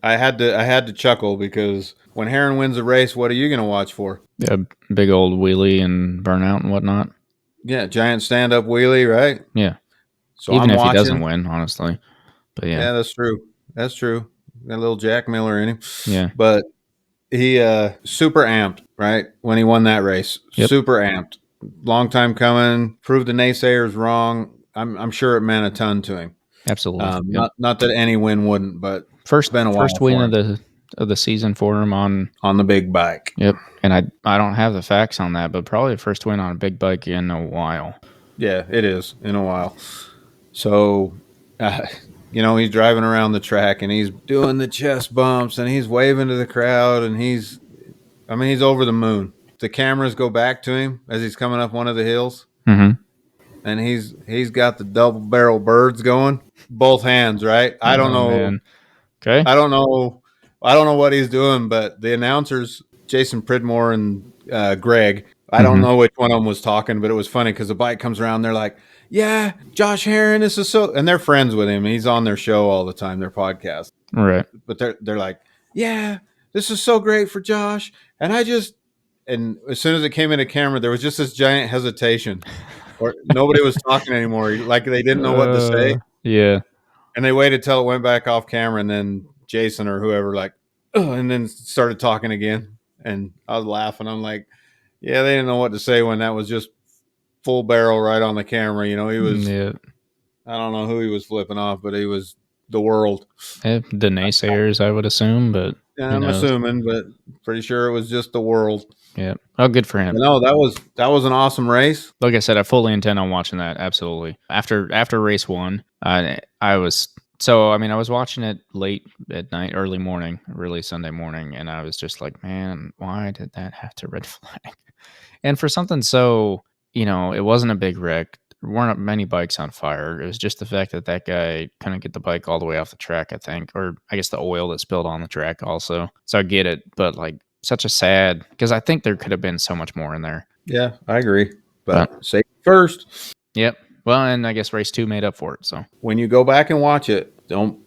I had to chuckle because when Herrin wins a race, what are you going to watch for? Yeah, big old wheelie and burnout and whatnot. Yeah, giant stand-up wheelie, right? Yeah. So even if he doesn't win, honestly. But yeah. Yeah, that's true. That's true. Got a little Jack Miller in him. Yeah. But he super amped, right? When he won that race. Yep. Super amped. Long time coming. Proved the naysayers wrong. I'm sure it meant a ton to him. Absolutely. Not that any win wouldn't, but first been a while win of the season for him on the big bike. Yep. And I don't have the facts on that, but probably the first win on a big bike in a while. Yeah, it is in a while. So, he's driving around the track and he's doing the chest bumps and he's waving to the crowd and he's over the moon. The cameras go back to him as he's coming up one of the hills. Mm-hmm. And he's got the double barrel birds going, both hands, right? I don't know. Man. Okay. I don't know what he's doing, but the announcers, Jason Pridmore and Greg, I don't know which one of them was talking, but it was funny because the bike comes around. They're like, yeah, Josh Herrin, this is so, and they're friends with him. He's on their show all the time, their podcast. Right. But they're like, yeah, this is so great for Josh. And and as soon as it came into camera, there was just this giant hesitation. Or nobody was talking anymore. Like they didn't know what to say. Yeah. And they waited till it went back off camera, and then Jason or whoever and then started talking again. And I was laughing. I'm like, yeah, they didn't know what to say when that was just full barrel right on the camera. He was, I don't know who he was flipping off, but he was the world. The naysayers, I would assume, but I'm assuming, but pretty sure it was just the world. Yeah. Oh, good for him. No, that was an awesome race. Like I said, I fully intend on watching that. Absolutely. After race one, I was watching it late at night, early morning, really Sunday morning, and I was just like, man, why did that have to red flag? And for something so, it wasn't a big wreck. There weren't many bikes on fire. It was just the fact that guy couldn't get the bike all the way off the track, I think, or I guess the oil that spilled on the track also. So I get it, but such a sad, because I think there could have been so much more in there. Yeah, I agree. But safety first. Yep. Well, and I guess race 2 made up for it. So when you go back and watch it,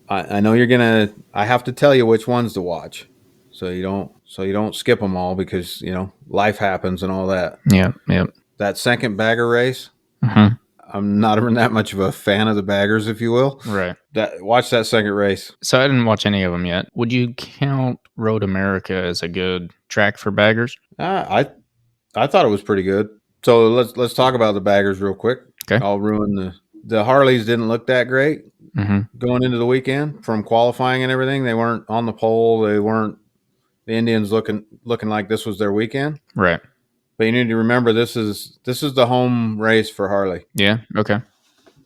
I know you're gonna. I have to tell you which ones to watch, so you don't skip them all because life happens and all that. Yeah. Yep. That second bagger race, I'm not even that much of a fan of the baggers, if you will. Right. Watch that second race. So I didn't watch any of them yet. Would you count Road America as a good track for baggers? I thought it was pretty good. So let's talk about the baggers real quick. Okay. I'll ruin the Harleys didn't look that great going into the weekend from qualifying and everything. They weren't on the pole. They weren't the Indians looking like this was their weekend. Right. But you need to remember this is the home race for Harley. Yeah. Okay.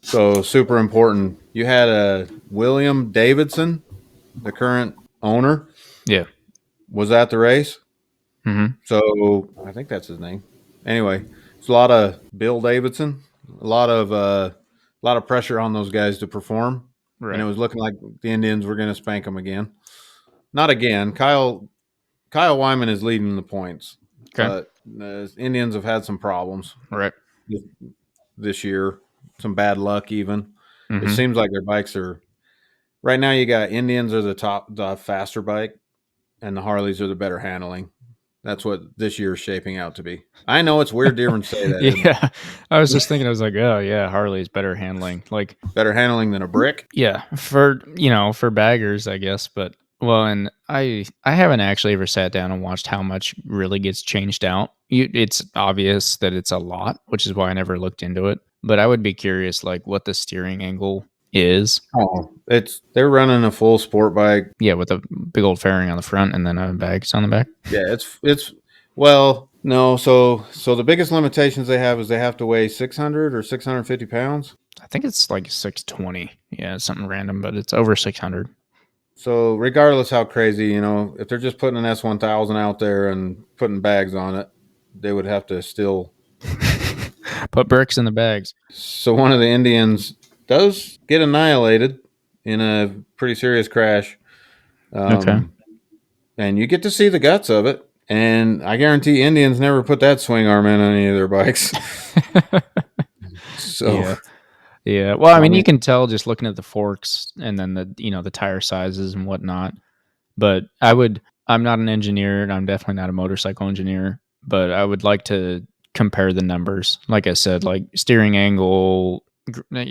So super important. You had a William Davidson, the current owner. Yeah. Was at the race. Mm-hmm. So I think that's his name. Anyway, it's a lot of Bill Davidson, a lot of pressure on those guys to perform, Right. and it was looking like the Indians were going to spank them again. Not again. Kyle Wyman is leading the points, but the Indians have had some problems this year, some bad luck even. It seems like their bikes are right now. You got Indians are the faster bike, and the Harleys are the better handling. That's what this year is shaping out to be. I know it's weird to even say that. Yeah. I was just thinking, I was like, oh yeah, Harley's better handling. Like better handling than a brick. Yeah. For baggers, I guess. But well, and I haven't actually ever sat down and watched how much really gets changed out. It's obvious that it's a lot, which is why I never looked into it. But I would be curious, like, what the steering angle is. Oh, they're running a full sport bike. Yeah, with a big old fairing on the front and then bags on the back. Yeah, it's well, no. So the biggest limitations they have is they have to weigh 600 or 650 pounds. I think it's like 620. Yeah, it's something random, but it's over 600. So regardless how crazy, if they're just putting an S1000 out there and putting bags on it, they would have to still put bricks in the bags. So one of the Indians does get annihilated in a pretty serious crash. Okay. And you get to see the guts of it. And I guarantee Indians never put that swing arm in any of their bikes. So yeah. Well, I mean, you can tell just looking at the forks and then the tire sizes and whatnot. But I'm not an engineer, and I'm definitely not a motorcycle engineer, but I would like to compare the numbers. Like I said, like steering angle,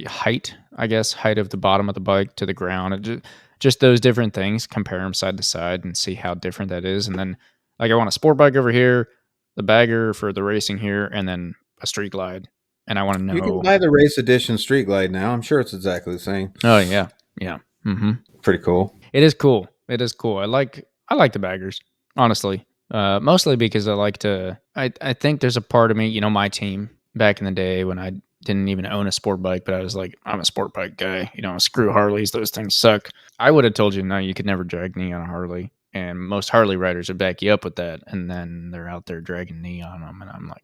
height, I guess, height of the bottom of the bike to the ground, just those different things, compare them side to side and see how different that is. And then, like, I want a sport bike over here, the bagger for the racing here, and then a street glide. And I want to know. You can buy the race edition street glide now. I'm sure it's exactly the same. Oh yeah, yeah. Mm-hmm. Pretty cool. It is cool. It is cool. I like the baggers, honestly. Mostly because I like to. I think there's a part of me, my team back in the day when I didn't even own a sport bike, but I was like, I'm a sport bike guy. Screw Harleys; those things suck. I would have told you, no, you could never drag knee on a Harley, and most Harley riders would back you up with that. And then they're out there dragging knee on them, and I'm like,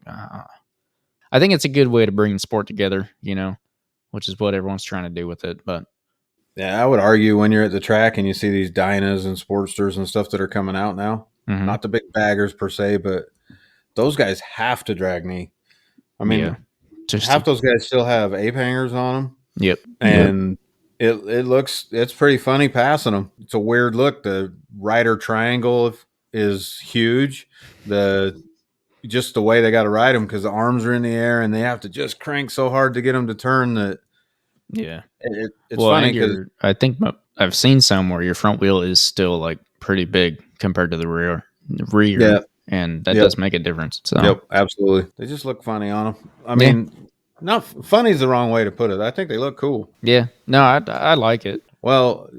I think it's a good way to bring the sport together, which is what everyone's trying to do with it. But yeah, I would argue when you're at the track and you see these Dynas and Sportsters and stuff that are coming out now, not the big baggers per se, but those guys have to drag knee. I mean, half those guys still have ape hangers on them. Yep. And it's pretty funny passing them. It's a weird look. The rider triangle is huge. Just the way they got to ride them because the arms are in the air and they have to just crank so hard to get them to turn that. Yeah. It's funny because I think I've seen some where your front wheel is still like pretty big compared to the rear. Yeah. And that does make a difference. So. Yep, absolutely. They just look funny on them. I mean, not funny is the wrong way to put it. I think they look cool. Yeah. No, I like it. Well,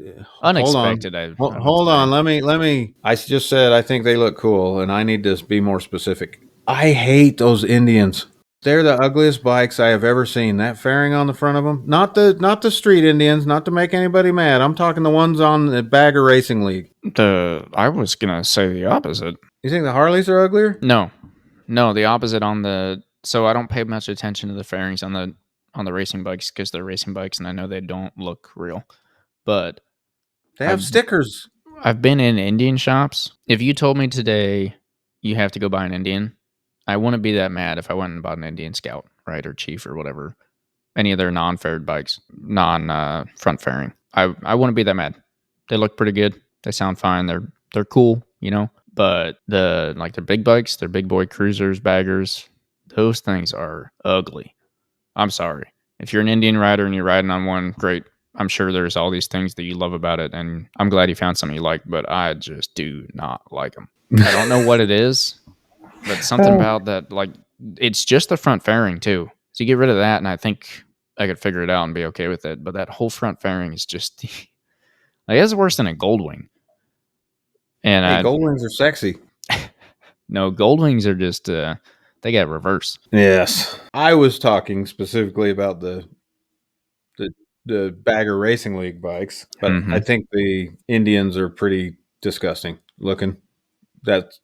unexpected. Hold on. Let me. I just said I think they look cool, and I need to be more specific. I hate those Indians. They're the ugliest bikes I have ever seen. That fairing on the front of them, not the street Indians, not to make anybody mad. I'm talking the ones on the Bagger Racing League. I was gonna say the opposite. You think the Harleys are uglier? No, the opposite on the. So I don't pay much attention to the fairings on the racing bikes because they're racing bikes, and I know they don't look real. But they have stickers. I've been in Indian shops. If you told me today you have to go buy an Indian, I wouldn't be that mad if I went and bought an Indian Scout, right, or Chief or whatever, any of their non-faired bikes, non-front fairing. I wouldn't be that mad. They look pretty good. They sound fine. They're cool, But their big bikes, their big boy cruisers, baggers, those things are ugly. I'm sorry. if you're an Indian rider and you're riding on one, great. I'm sure there's all these things that you love about it, and I'm glad you found something you like, but I just do not like them. I don't know what it is, but something about that, like, it's just the front fairing too. So you get rid of that, and I think I could figure it out and be okay with it. But that whole front fairing is just, like, it's worse than a Goldwing. And Hey, Goldwings are sexy. no, Goldwings are just, they got reverse. Yes. I was talking specifically about the Bagger Racing League bikes, but I think the Indians are pretty disgusting looking. That's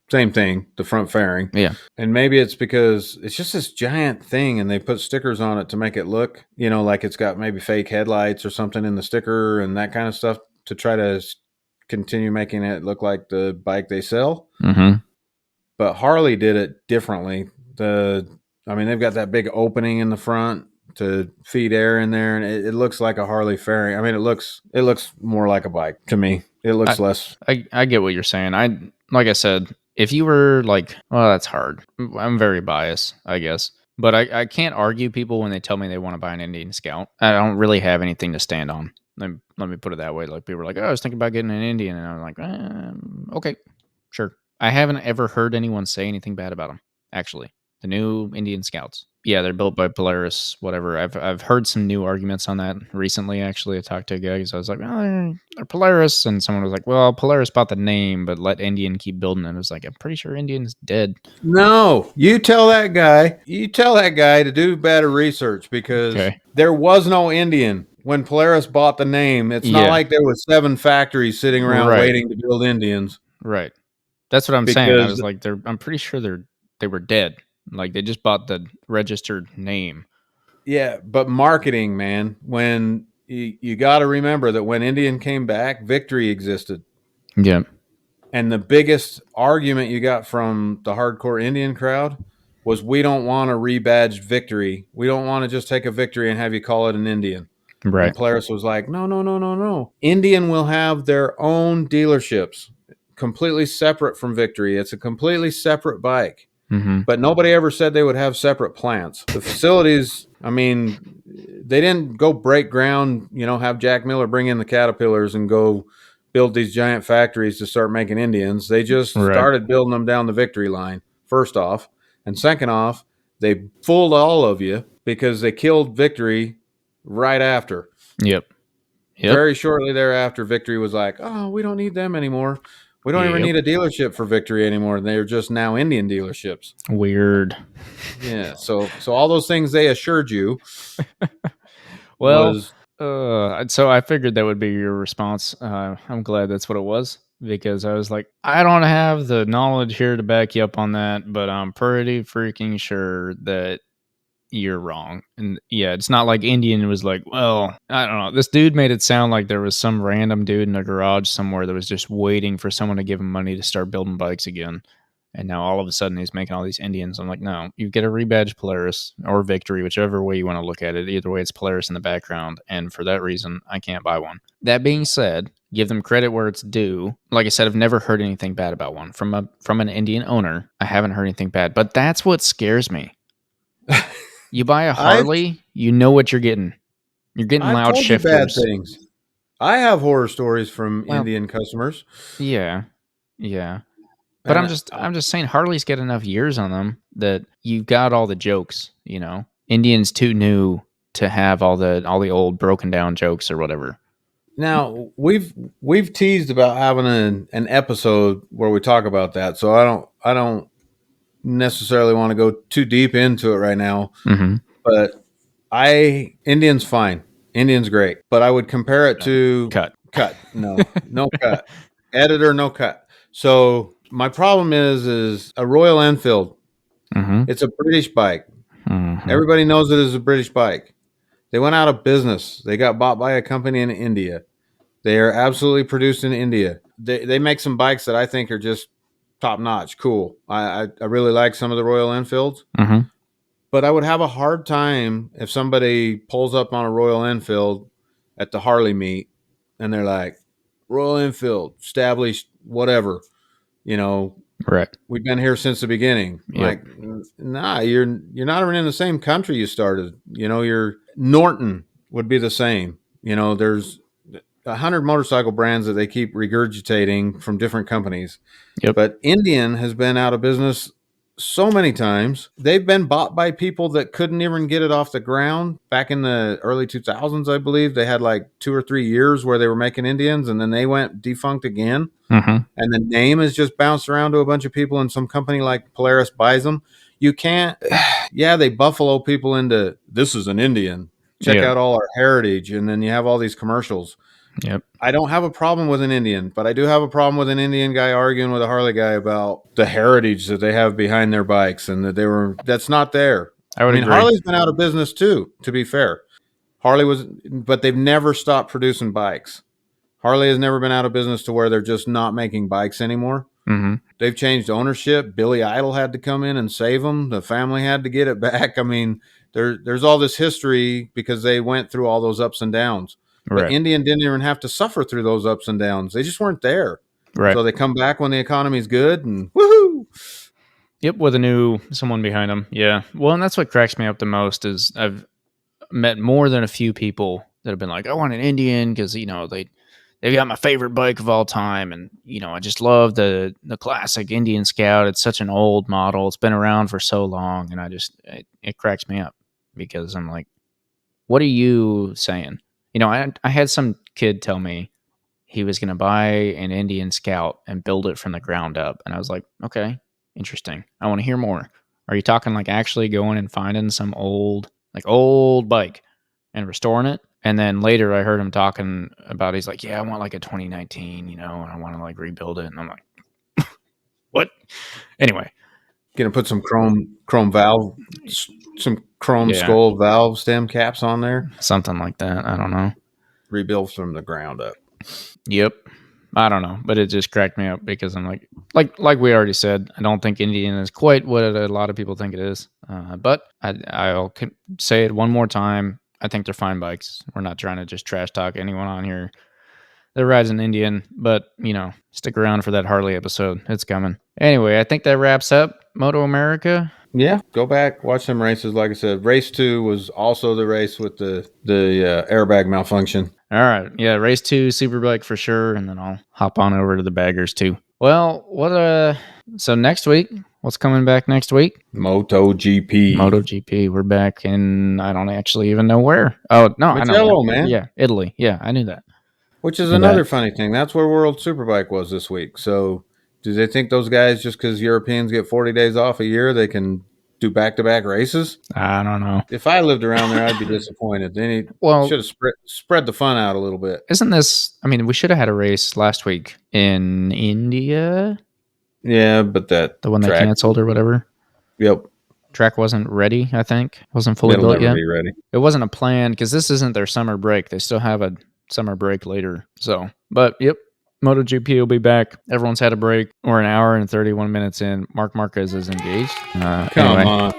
same thing, the front fairing. Yeah. And maybe it's because it's just this giant thing and they put stickers on it to make it look, like it's got maybe fake headlights or something in the sticker and that kind of stuff to try to continue making it look like the bike they sell. But Harley did it differently. They've got that big opening in the front to feed air in there, and it looks like a Harley fairing. I mean, it looks more like a bike to me. It looks less. I get what you're saying. Like I said, if you were like, well, that's hard. I'm very biased, I guess. But I can't argue people when they tell me they want to buy an Indian Scout. I don't really have anything to stand on. Let me put it that way. Like, people are like, oh, I was thinking about getting an Indian. And I'm like, okay, sure. I haven't ever heard anyone say anything bad about them, actually. The new Indian Scouts. Yeah, they're built by Polaris, whatever. I've heard some new arguments on that recently, actually. I talked to a guy because I was like, oh, they're Polaris. And someone was like, well, Polaris bought the name, but let Indian keep building it. I was like, I'm pretty sure Indian's dead. No, you tell that guy to do better research because there was no Indian when Polaris bought the name. It's not like there was 7 factories sitting around waiting to build Indians. Right. That's what I'm saying. I was like, I'm pretty sure they were dead. Like, they just bought the registered name. Yeah, but marketing, man, when you got to remember that when Indian came back, Victory existed. Yeah. And the biggest argument you got from the hardcore Indian crowd was, we don't want a rebadged Victory. We don't want to just take a Victory and have you call it an Indian. Right. And Polaris was like, no. Indian will have their own dealerships, completely separate from Victory. It's a completely separate bike. But nobody ever said they would have separate plants. The facilities, I mean, they didn't go break ground, have Jack Miller bring in the Caterpillars and go build these giant factories to start making Indians. They just started building them down the Victory line, first off. And second off, they fooled all of you because they killed Victory right after. Yep. Very shortly thereafter, Victory was like, oh, we don't need them anymore. We don't even need a dealership for Victory anymore. They're just now Indian dealerships. Weird. Yeah. So all those things they assured you. Well, so I figured that would be your response. I'm glad that's what it was, because I was like, I don't have the knowledge here to back you up on that, but I'm pretty freaking sure that you're wrong. And yeah, it's not like Indian was like, well, I don't know. This dude made it sound like there was some random dude in a garage somewhere that was just waiting for someone to give him money to start building bikes again. And now all of a sudden he's making all these Indians. I'm like, no, you get a rebadge Polaris or Victory, whichever way you want to look at it. Either way, it's Polaris in the background. And for that reason, I can't buy one. That being said, give them credit where it's due. Like I said, I've never heard anything bad about one. From an Indian owner, I haven't heard anything bad. But that's what scares me. You buy a Harley, you know what you're getting. You're getting loud shifters. Bad things. I have horror stories from Indian customers. Yeah. But I'm just saying, Harleys get enough years on them that you've got all the jokes. Indian's too new to have all the old broken down jokes or whatever. Now we've teased about having an episode where we talk about that, so I don't necessarily want to go too deep into it right now. But Indian's fine. Indian's great, but I would compare it to cut. No cut. Editor, no cut. So my problem is a Royal Enfield. It's a British bike. Everybody knows it is a British bike. They went out of business. They got bought by a company in India. They are absolutely produced in India. They make some bikes that I think are just top notch, cool. I really like some of the Royal Enfields. But I would have a hard time if somebody pulls up on a Royal Enfield at the Harley meet and they're like, Royal Enfield, established, whatever. Right. We've been here since the beginning. Yep. Like, Nah, you're not even in the same country you started. Your Norton would be the same. There's 100 motorcycle brands that they keep regurgitating from different companies. Yep. But Indian has been out of business so many times. They've been bought by people that couldn't even get it off the ground. Back in the early 2000s, I believe, they had like 2 or 3 years where they were making Indians, and then they went defunct again. Mm-hmm. And the name has just bounced around to a bunch of people, and some company like Polaris buys them. You can't, they buffalo people into, this is an Indian. Check out all our heritage, and then you have all these commercials. Yep. I don't have a problem with an Indian, but I do have a problem with an Indian guy arguing with a Harley guy about the heritage that they have behind their bikes, and that's not there. I mean, agree. Harley's been out of business too, to be fair. But they've never stopped producing bikes. Harley has never been out of business to where they're just not making bikes anymore. Mm-hmm. They've changed ownership. Billy Idol had to come in and save them. The family had to get it back. I mean, there's all this history because they went through all those ups and downs. But Right. Indian didn't even have to suffer through those ups and downs. They just weren't there. Right. So they come back when the economy's good and woohoo. Yep, with someone behind them. Yeah. Well, and that's what cracks me up the most is I've met more than a few people that have been like, I want an Indian because, they've got my favorite bike of all time. And, I just love the classic Indian Scout. It's such an old model. It's been around for so long. And it cracks me up because I'm like, what are you saying? I had some kid tell me he was going to buy an Indian Scout and build it from the ground up. And I was like, okay, interesting. I want to hear more. Are you talking like actually going and finding some old bike and restoring it? And then later I heard him talking about, he's like, yeah, I want like a 2019, and I want to like rebuild it. And I'm like, what? Anyway. Gonna put some chrome valve, some chrome skull valve stem caps on there. Something like that. I don't know. Rebuild from the ground up. Yep. I don't know, but it just cracked me up because I'm like we already said, I don't think Indian is quite what a lot of people think it is. But I'll say it one more time. I think they're fine bikes. We're not trying to just trash talk anyone on here that rides an Indian, but stick around for that Harley episode. It's coming. Anyway, I think that wraps up Moto America. Yeah, go back, watch some races. Like I said, race 2 was also the race with the airbag malfunction. All right. Yeah, race 2, Superbike for sure. And then I'll hop on over to the baggers too. Well, so next week, what's coming back next week? MotoGP. We're back in, I don't actually even know where. Oh, no, I know. Man. Yeah, Italy. Yeah, I knew that. Which is another funny thing. That's where World Superbike was this week. So do they think those guys, just because Europeans get 40 days off a year, they can do back-to-back races? I don't know. If I lived around there, I'd be disappointed. They should have spread the fun out a little bit. Isn't this? I mean, we should have had a race last week in India. Yeah, but the one they canceled or whatever. Yep. Track wasn't ready. I think wasn't fully built yet. Be ready. It wasn't a plan because this isn't their summer break. They still have a summer break later. So, but yep. MotoGP will be back. Everyone's had a break. We're an hour and 31 minutes in. Mark Marquez is engaged. Come on.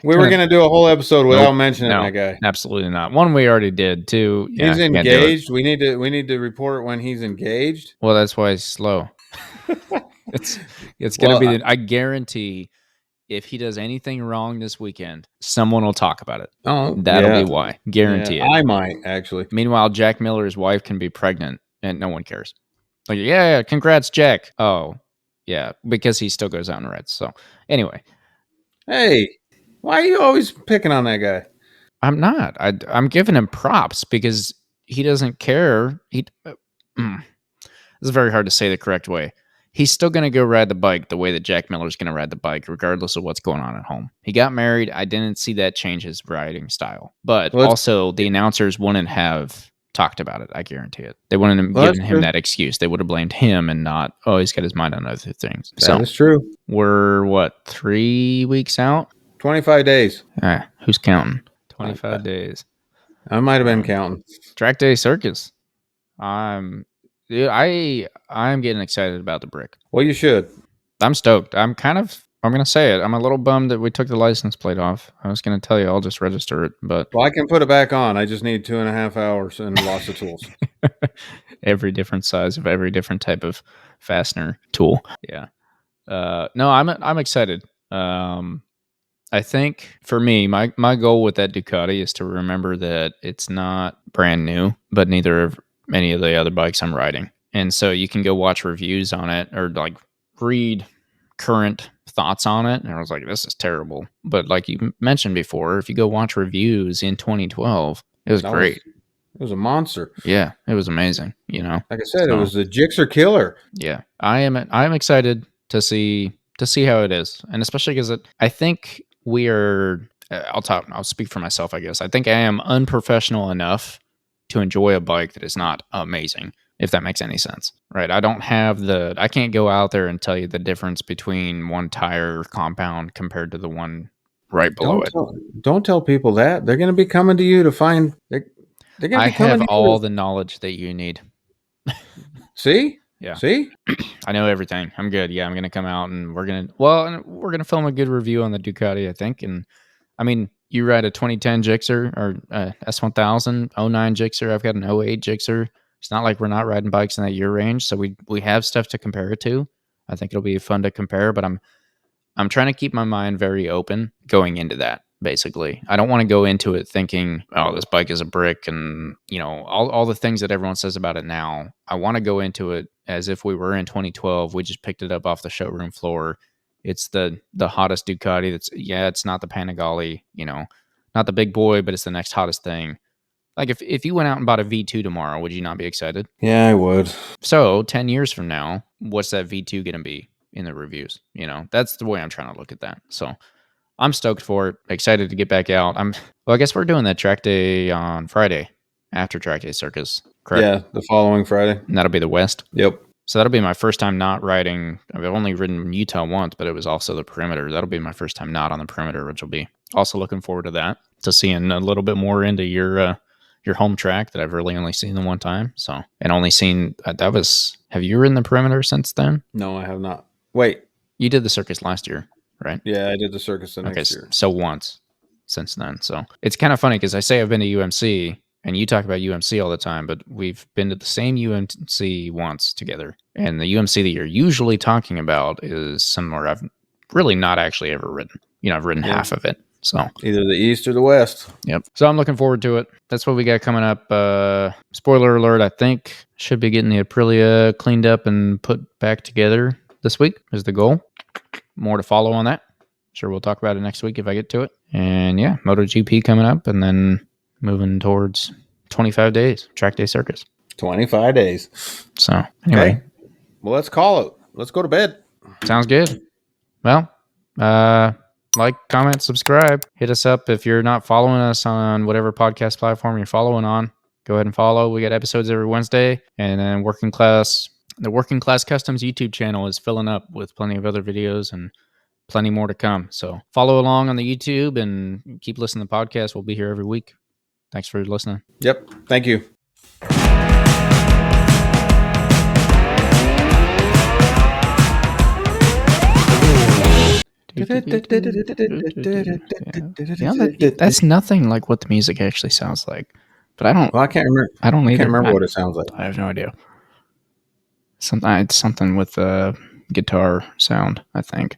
We were going to do a whole episode without mentioning that guy. Absolutely not. One we already did too. He's engaged. We need to report when he's engaged. Well, that's why he's slow. It's going to be. I guarantee, if he does anything wrong this weekend, someone will talk about it. Oh, that'll be why. Guarantee it. I might actually. Meanwhile, Jack Miller's wife can be pregnant. And no one cares. Like, yeah, congrats, Jack. Oh, yeah, because he still goes out and rides. So, anyway. Hey, why are you always picking on that guy? I'm not. I'm giving him props because he doesn't care. This is very hard to say the correct way. He's still going to go ride the bike the way that Jack Miller's going to ride the bike, regardless of what's going on at home. He got married. I didn't see that change his riding style. But also, the announcers wouldn't have talked about it. I guarantee it. They wouldn't have given him that excuse. They would have blamed him and not, he's got his mind on other things. That's true. We're 3 weeks out? 25 days. Who's counting? 25 days. I might have been counting. Track Day Circus. I'm getting excited about the brick. Well, you should. I'm stoked. I'm going to say it. I'm a little bummed that we took the license plate off. I was going to tell you I'll just register it, but... Well, I can put it back on. I just need 2.5 hours and lots of tools. Every different size of every different type of fastener tool. Yeah. No, I'm excited. I think for me, my goal with that Ducati is to remember that it's not brand new, but neither of any of the other bikes I'm riding. And so you can go watch reviews on it or like read current thoughts on it. And I was like, this is terrible. But like you mentioned before, if you go watch reviews in 2012, it was great. It was a monster. Yeah, it was amazing. You know, like I said, it was the Gixxer killer. Yeah, I am excited to see how it is, and especially because I think we are. I'll speak for myself, I guess. I think I am unprofessional enough to enjoy a bike that is not amazing, if that makes any sense. Right? I can't go out there and tell you the difference between one tire compound compared to the one right below it. Don't tell people that. They're going to be coming to you to find. I have all the knowledge that you need. See? Yeah. See? I know everything. I'm good. Yeah, I'm going to come out and we're going to film a good review on the Ducati, I think. And I mean, you ride a 2010 Gixxer or S1000, 09 Gixxer. I've got an 08 Gixxer. It's not like we're not riding bikes in that year range, so we have stuff to compare it to. I think it'll be fun to compare, but I'm trying to keep my mind very open going into that. Basically, I don't want to go into it thinking, oh, this bike is a brick and, you know, all the things that everyone says about it now. I want to go into it as if we were in 2012. We just picked it up off the showroom floor. It's the hottest Ducati. It's not the Panigale, you know, not the big boy, but it's the next hottest thing. Like if you went out and bought a V2 tomorrow, would you not be excited? Yeah, I would. So 10 years from now, what's that V2 going to be in the reviews? You know, that's the way I'm trying to look at that. So I'm stoked for it. Excited to get back out. I guess we're doing that track day on Friday after track day circus, correct? Yeah, the following Friday. And that'll be the West. Yep. So that'll be my first time not riding. I've only ridden Utah once, but it was also the perimeter. That'll be my first time not on the perimeter, which will be also looking forward to that, to seeing a little bit more into your home track that I've really only seen the one time. So, and only seen have you ridden the perimeter since then? No, I have not. Wait. You did the circus last year, right? Yeah, I did the circus the next year. So once since then. So it's kind of funny because I say I've been to UMC and you talk about UMC all the time, but we've been to the same UMC once together. And the UMC that you're usually talking about is somewhere I've really not actually ever ridden. You know, I've ridden half of it. So either the East or the West. Yep. So I'm looking forward to it. That's what we got coming up. Spoiler alert, I think should be getting the Aprilia cleaned up and put back together this week is the goal. More to follow on that. Sure, we'll talk about it next week if I get to it. And yeah, MotoGP coming up and then moving towards 25 days, track day circus. 25 days. So anyway. Okay. Well, let's call it. Let's go to bed. Sounds good. Well, like, comment, subscribe. Hit us up if you're not following us on whatever podcast platform you're following on. Go ahead and follow. We got episodes every Wednesday. And then the Working Class Customs YouTube channel is filling up with plenty of other videos and plenty more to come. So follow along on the YouTube and keep listening to the podcast. We'll be here every week. Thanks for listening. Yep. Thank you. That's nothing like what the music actually sounds like. But I don't. Well, I can't remember. I don't either. I can't remember what it sounds like. I have no idea. It's something with the guitar sound, I think.